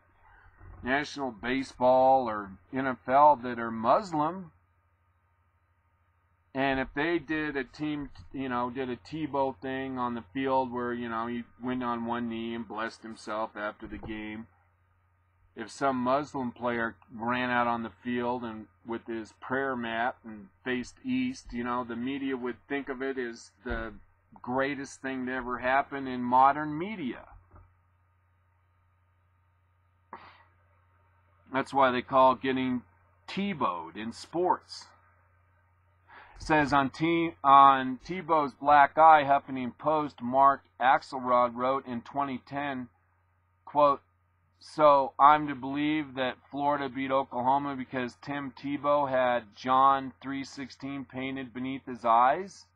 National Baseball or NFL that are Muslim. And if they did a Tebow thing on the field where, he went on one knee and blessed himself after the game. If some Muslim player ran out on the field and with his prayer mat and faced east, the media would think of it as the greatest thing to ever happen in modern media. That's why they call getting Tebowed in sports. It says on Tebow's black eye, Huffington Post, Mark Axelrod wrote in 2010, quote, "So I'm to believe that Florida beat Oklahoma because Tim Tebow had John 3:16 painted beneath his eyes?"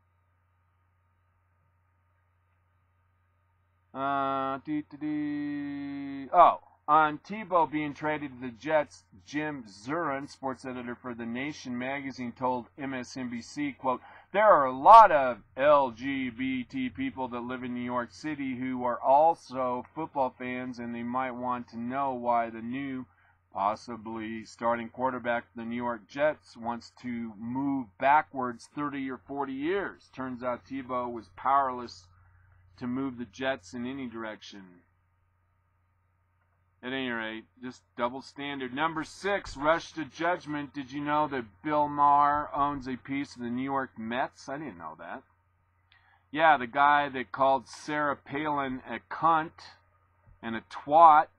On Tebow being traded to the Jets, Jim Zurin, sports editor for The Nation magazine, told MSNBC, quote, "There are a lot of LGBT people that live in New York City who are also football fans, and they might want to know why the new possibly starting quarterback of the New York Jets, wants to move backwards 30 or 40 years. Turns out Tebow was powerless to move the Jets in any direction. At any rate, just double standard. Number 6, rush to judgment. Did you know that Bill Maher owns a piece of the New York Mets? I didn't know that. Yeah, the guy that called Sarah Palin a cunt and a twat,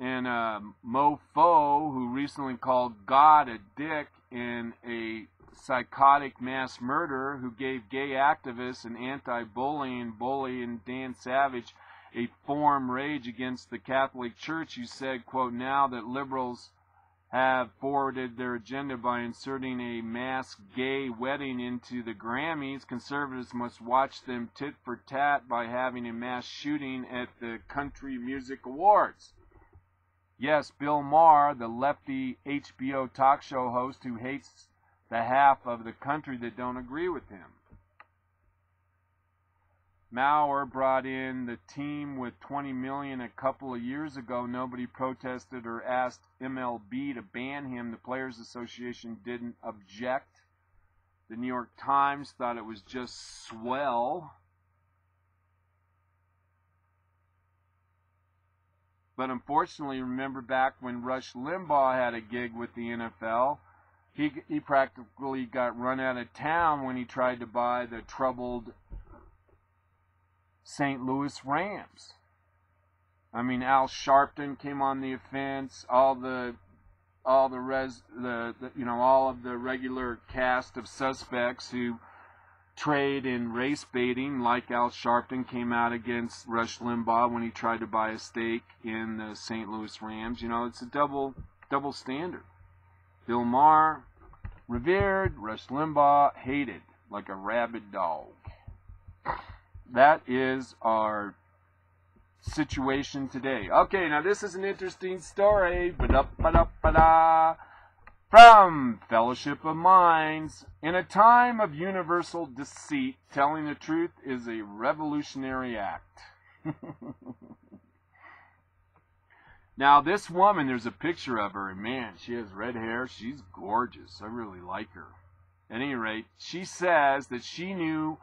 and a mofo who recently called God a dick, and a psychotic mass murderer who gave gay activists and anti-bullying bully and Dan Savage a form rage against the Catholic Church, who said, quote, now that liberals have forwarded their agenda by inserting a mass gay wedding into the Grammys, conservatives must watch them tit for tat by having a mass shooting at the Country Music Awards. Yes, Bill Maher, the lefty HBO talk show host who hates the half of the country that don't agree with him. Maher brought in the team with $20 million a couple of years ago. Nobody protested or asked MLB to ban him. The Players Association didn't object. The New York Times thought it was just swell. But unfortunately, remember back when Rush Limbaugh had a gig with the NFL, he practically got run out of town when he tried to buy the troubled St. Louis Rams. I mean, Al Sharpton came on the offense. All of the regular cast of suspects who trade in race baiting, like Al Sharpton, came out against Rush Limbaugh when he tried to buy a stake in the St. Louis Rams. You know, it's a double standard. Bill Maher revered, Rush Limbaugh hated, like a rabid dog. That is our situation today. Okay, now this is an interesting story. Ba-da-ba-da-ba-da. From Fellowship of Minds. In a time of universal deceit, telling the truth is a revolutionary act. Now, this woman, there's a picture of her, and man, she has red hair. She's gorgeous. I really like her. At any rate, she says that she knew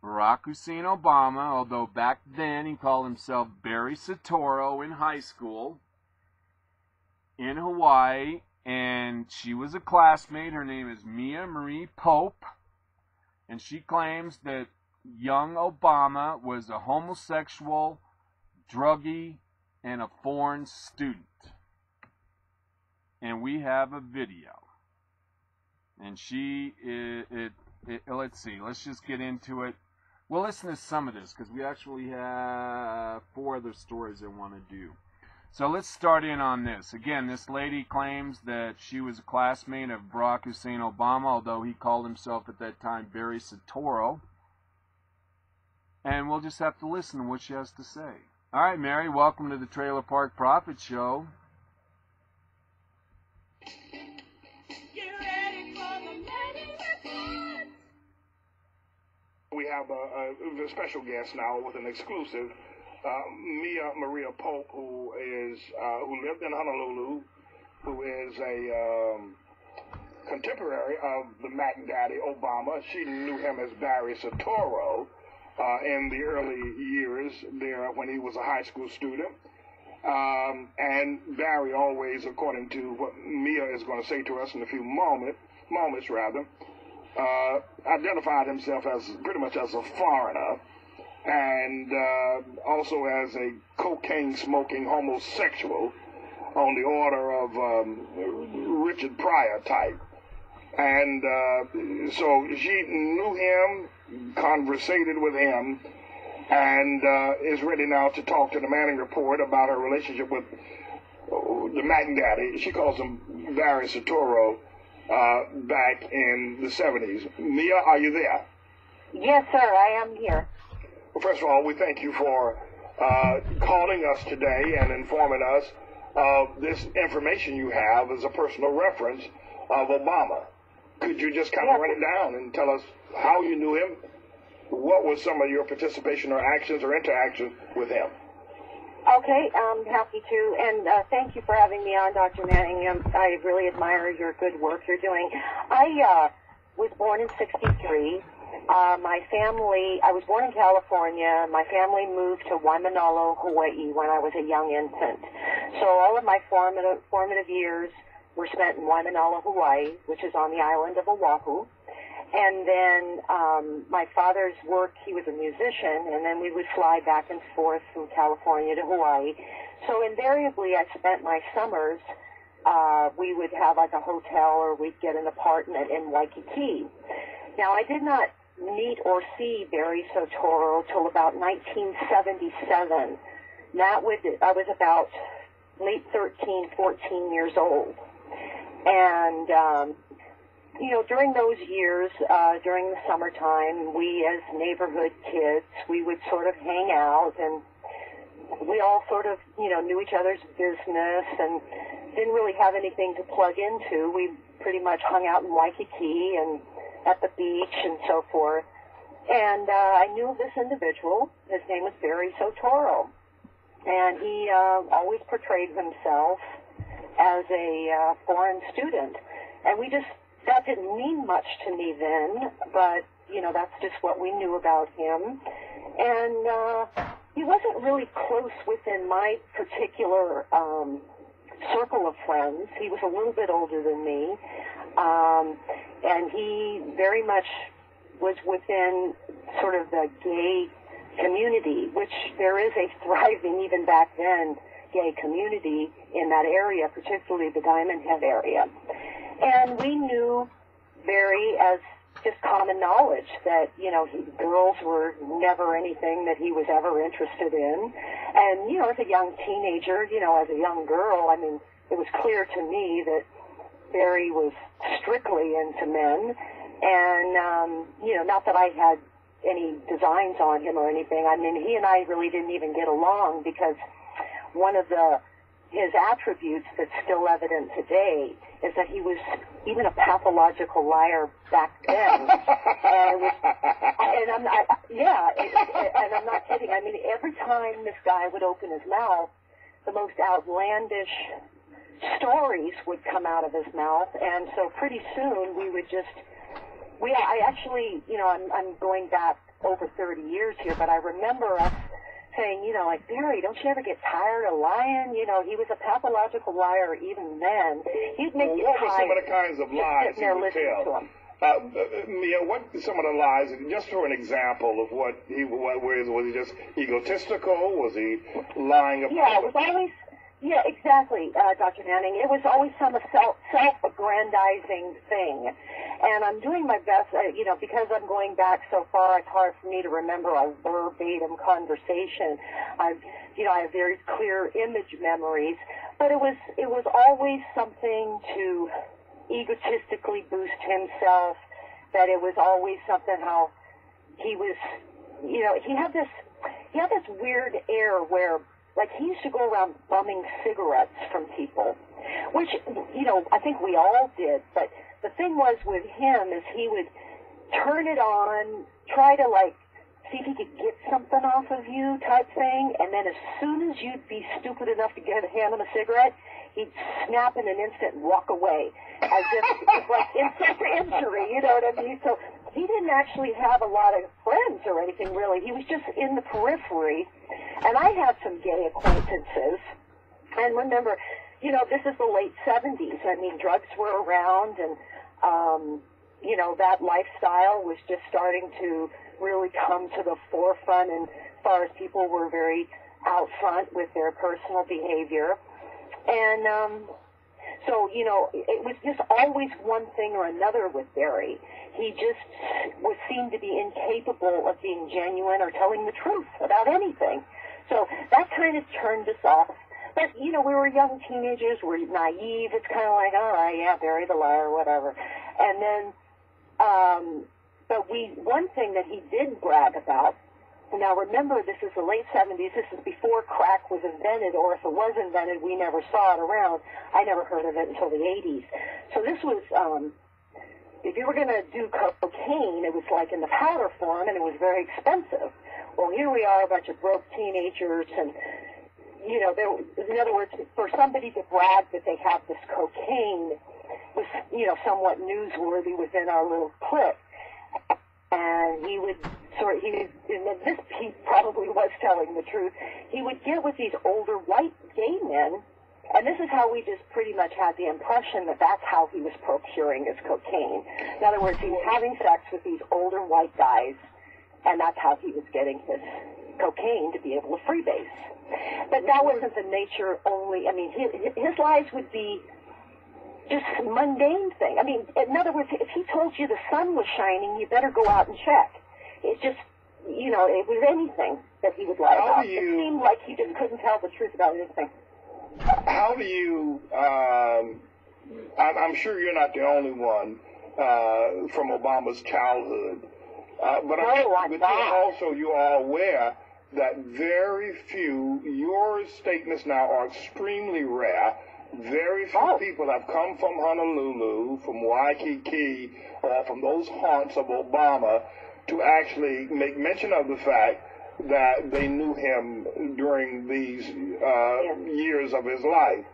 Barack Hussein Obama, although back then he called himself Barry Soetoro in high school in Hawaii, and she was a classmate. Her name is Mia Marie Pope, and she claims that young Obama was a homosexual, druggie, and a foreign student. And we have a video. And let's see, let's just get into it. We'll listen to some of this because we actually have 4 other stories I want to do. So let's start in on this. Again, this lady claims that she was a classmate of Barack Hussein Obama, although he called himself at that time Barry Soetoro. And we'll just have to listen to what she has to say. All right, Mary, welcome to the Trailer Park Prophet Show. We have a special guest now with an exclusive, Mia Maria Pope, who lived in Honolulu, who is a contemporary of the Mac Daddy Obama. She knew him as Barry Soetoro in the early years there when he was a high school student. And Barry always, according to what Mia is going to say to us in a few moments, identified himself as pretty much as a foreigner, and also as a cocaine-smoking homosexual on the order of Richard Pryor type. And so she knew him, conversated with him, and is ready now to talk to the Manning Report about her relationship with the Mac Daddy. She calls him Barry Soetoro. Back in the 70s. Mia, are you there? Yes, sir, I am here. Well, first of all, we thank you for calling us today and informing us of this information you have as a personal reference of Obama. Could you just kind of run it down and tell us how you knew him? What was some of your participation or actions or interactions with him? Okay, I'm happy to, and thank you for having me on, Dr. Manning. I really admire your good work you're doing. I was born in '63. My family, I was born in California. My family moved to Waimanalo, Hawaii when I was a young infant. So all of my formative years were spent in Waimanalo, Hawaii, which is on the island of Oahu. And then my father's work, he was a musician, and then we would fly back and forth from California to Hawaii. So invariably, I spent my summers, we would have like a hotel or we'd get an apartment in Waikiki. Now, I did not meet or see Barry Sotoro till about 1977. I was about late 13, 14 years old. And, you know, during those years, during the summertime, we as neighborhood kids, we would sort of hang out, and we all sort of, you know, knew each other's business and didn't really have anything to plug into. We pretty much hung out in Waikiki and at the beach and so forth. And I knew of this individual. His name was Barry Sotoro. And he always portrayed himself as a foreign student. And that didn't mean much to me then, but, you know, that's just what we knew about him. And he wasn't really close within my particular circle of friends. He was a little bit older than me. And he very much was within sort of the gay community, which there is a thriving, even back then, gay community in that area, particularly the Diamond Head area. And we knew Barry as just common knowledge that, you know, girls were never anything that he was ever interested in. And, you know, as a young teenager, you know, as a young girl, I mean, it was clear to me that Barry was strictly into men. And, you know, not that I had any designs on him or anything. I mean, he and I really didn't even get along because one of his attributes that's still evident today is that he was even a pathological liar back then. and I'm not kidding. I mean, every time this guy would open his mouth, the most outlandish stories would come out of his mouth. And so pretty soon we would I actually, you know, I'm going back over 30 years here, but I remember us saying, you know, like, Barry, don't you ever get tired of lying? You know, he was a pathological liar even then. He'd make you tired. What were some of the kinds of lies he would tell? What some of the lies, just for an example of was he just egotistical? Was he lying about? Yeah, it was always, yeah, exactly, Dr. Manning. It was always some self-aggrandizing thing. And I'm doing my best, you know, because I'm going back so far, it's hard for me to remember a verbatim conversation. I have very clear image memories, but it was always something to egotistically boost himself, that it was always something how he was, you know, he had this weird air where, like, he used to go around bumming cigarettes from people, which, you know, I think we all did, but the thing was with him is he would turn it on, try to, like, see if he could get something off of you type thing, and then as soon as you'd be stupid enough to hand him a cigarette, he'd snap in an instant and walk away, as if it's like instant injury, you know what I mean? So he didn't actually have a lot of friends or anything, really. He was just in the periphery, and I had some gay acquaintances, and remember, you know, this is the late 70s. I mean, drugs were around, and you know, that lifestyle was just starting to really come to the forefront, and as far as people were very out front with their personal behavior. And so, you know, it was just always one thing or another with Barry. He just seemed to be incapable of being genuine or telling the truth about anything. So that kind of turned us off. But, you know, we were young teenagers, we're naive. It's kind of like, all right, yeah, Barry the liar, whatever. And then, but one thing that he did brag about, now remember, this is the late 70s, this is before crack was invented, or if it was invented, we never saw it around. I never heard of it until the 80s. So this was, if you were going to do cocaine, it was like in the powder form, and it was very expensive. Well, here we are, a bunch of broke teenagers, and you know, in other words, for somebody to brag that they have this cocaine was, you know, somewhat newsworthy within our little clique. And he would he probably was telling the truth. He would get with these older white gay men, and this is how we just pretty much had the impression that that's how he was procuring his cocaine. In other words, he was having sex with these older white guys, and that's how he was getting his cocaine to be able to freebase. But that wasn't the nature only. I mean, his lies would be just a mundane thing. I mean, in other words, if he told you the sun was shining, you better go out and check. It just, you know, it was anything that he would lie about. It seemed like he just couldn't tell the truth about anything. How do you, I'm sure you're not the only one from Obama's childhood, but you are aware that very few, your statements now are extremely rare. Very few people have come from Honolulu, from Waikiki, or from those haunts of Obama to actually make mention of the fact that they knew him during these years of his life.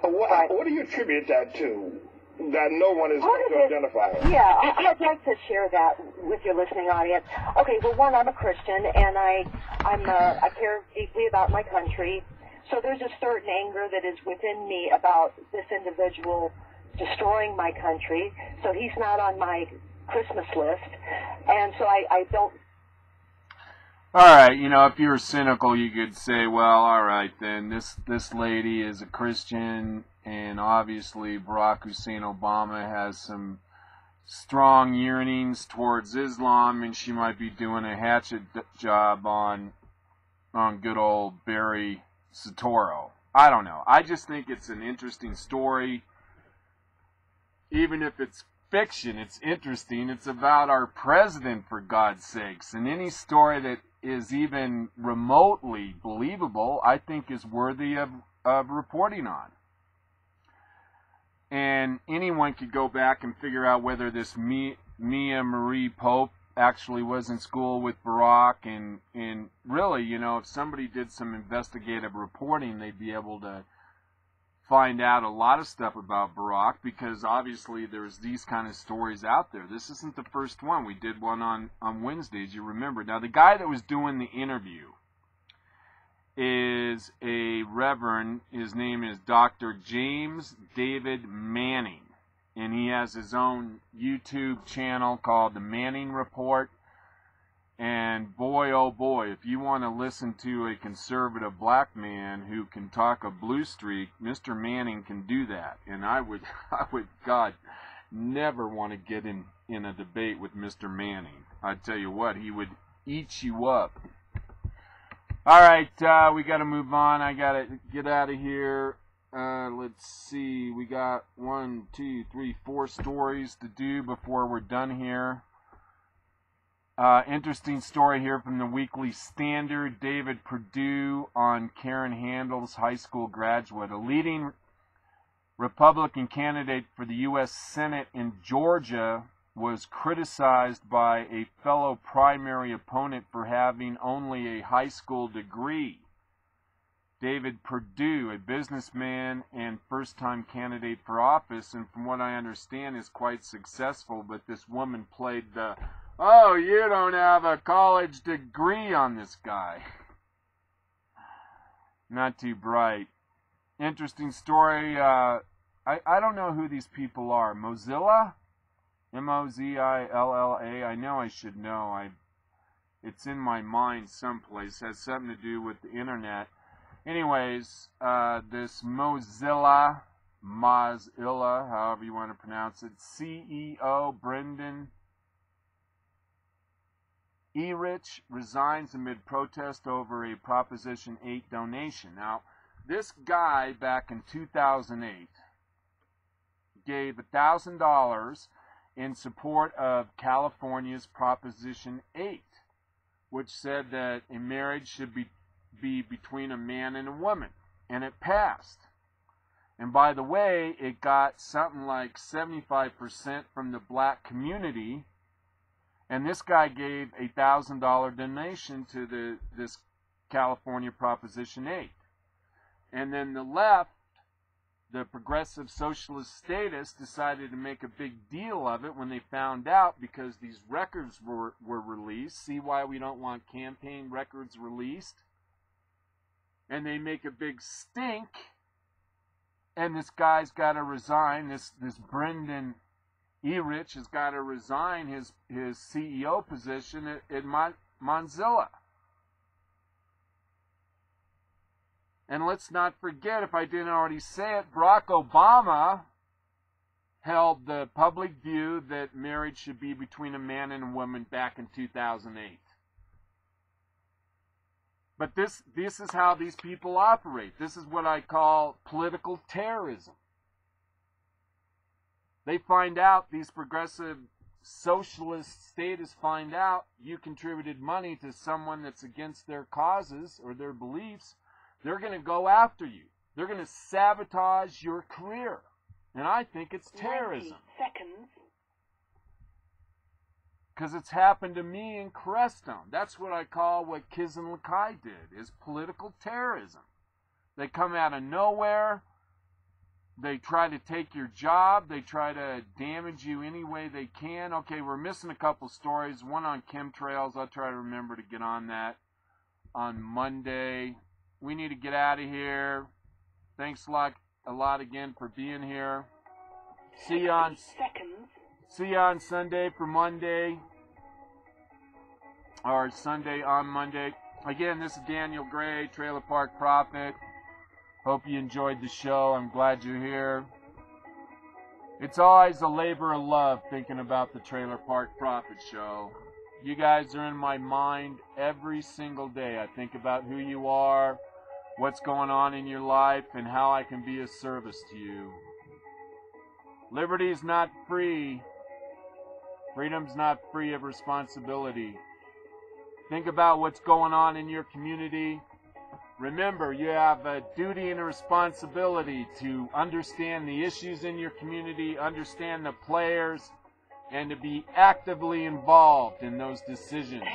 What do you attribute that to, that no one is going to identify him? Yeah, I'd like to share that with your listening audience. Okay, well, one, I'm a Christian, and I care deeply about my country. So there's a certain anger that is within me about this individual destroying my country. So he's not on my Christmas list. And so I don't... All right, you know, if you were cynical, you could say, well, all right, then this lady is a Christian, and obviously Barack Hussein Obama has some strong yearnings towards Islam, and she might be doing a hatchet job on good old Barry Soetoro. I don't know. I just think it's an interesting story. Even if it's fiction, it's interesting. It's about our president, for God's sakes. And any story that is even remotely believable, I think is worthy of reporting on. And anyone could go back and figure out whether this Mia Marie Pope actually was in school with Barack, and really, you know, if somebody did some investigative reporting, they'd be able to find out a lot of stuff about Barack, because obviously there's these kind of stories out there. This isn't the first one. We did one on Wednesdays, you remember. Now, the guy that was doing the interview is a reverend. His name is Dr. James David Manning. And he has his own YouTube channel called The Manning Report. And boy, oh boy, if you want to listen to a conservative black man who can talk a blue streak, Mr. Manning can do that. And I would, God, never want to get in a debate with Mr. Manning. I tell you what, he would eat you up. All right, we got to move on. I got to get out of here. Let's see, we got 1, 2, 3, 4 stories to do before we're done here. Interesting story here from the Weekly Standard. David Perdue on Karen Handel's high school graduate. A leading Republican candidate for the U.S. Senate in Georgia was criticized by a fellow primary opponent for having only a high school degree. David Perdue, a businessman and first-time candidate for office, and from what I understand is quite successful, but this woman played the, oh, you don't have a college degree on this guy. Not too bright. Interesting story. I don't know who these people are. Mozella? M-O-Z-I-L-L-A. I know I should know. It's in my mind someplace. It has something to do with the internet. Anyways, this Mozella, however you want to pronounce it, CEO Brendan Erich resigns amid protest over a Proposition 8 donation. Now, this guy back in 2008 gave $1,000 in support of California's Proposition 8, which said that a marriage should be between a man and a woman, and it passed. And by the way, it got something like 75% from the black community, and this guy gave a $1,000 donation to this California Proposition 8. And then the left, the progressive socialist statists, decided to make a big deal of it when they found out, because these records were released. See why we don't want campaign records released? And they make a big stink. And this guy's got to resign. This Brendan Erich has got to resign his CEO position at Mozella. And let's not forget, if I didn't already say it, Barack Obama held the public view that marriage should be between a man and a woman back in 2008. But this is how these people operate. This is what I call political terrorism. They find out, these progressive socialist statists find out you contributed money to someone that's against their causes or their beliefs. They're going to go after you. They're going to sabotage your career. And I think it's terrorism. 90 seconds. Because it's happened to me in Crestone. That's what I call what Kiz and Lakai did, is political terrorism. They come out of nowhere. They try to take your job. They try to damage you any way they can. Okay, we're missing a couple stories. One on chemtrails. I'll try to remember to get on that on Monday. We need to get out of here. Thanks a lot again for being here. See you on Sunday for Monday. Or Sunday on Monday. Again, this is Daniel Gray, Trailer Park Prophet. Hope you enjoyed the show. I'm glad you're here. It's always a labor of love thinking about the Trailer Park Prophet Show. You guys are in my mind every single day. I think about who you are, what's going on in your life, and how I can be of service to you. Liberty is not free. Freedom's not free of responsibility. Think about what's going on in your community. Remember, you have a duty and a responsibility to understand the issues in your community, understand the players, and to be actively involved in those decisions. 10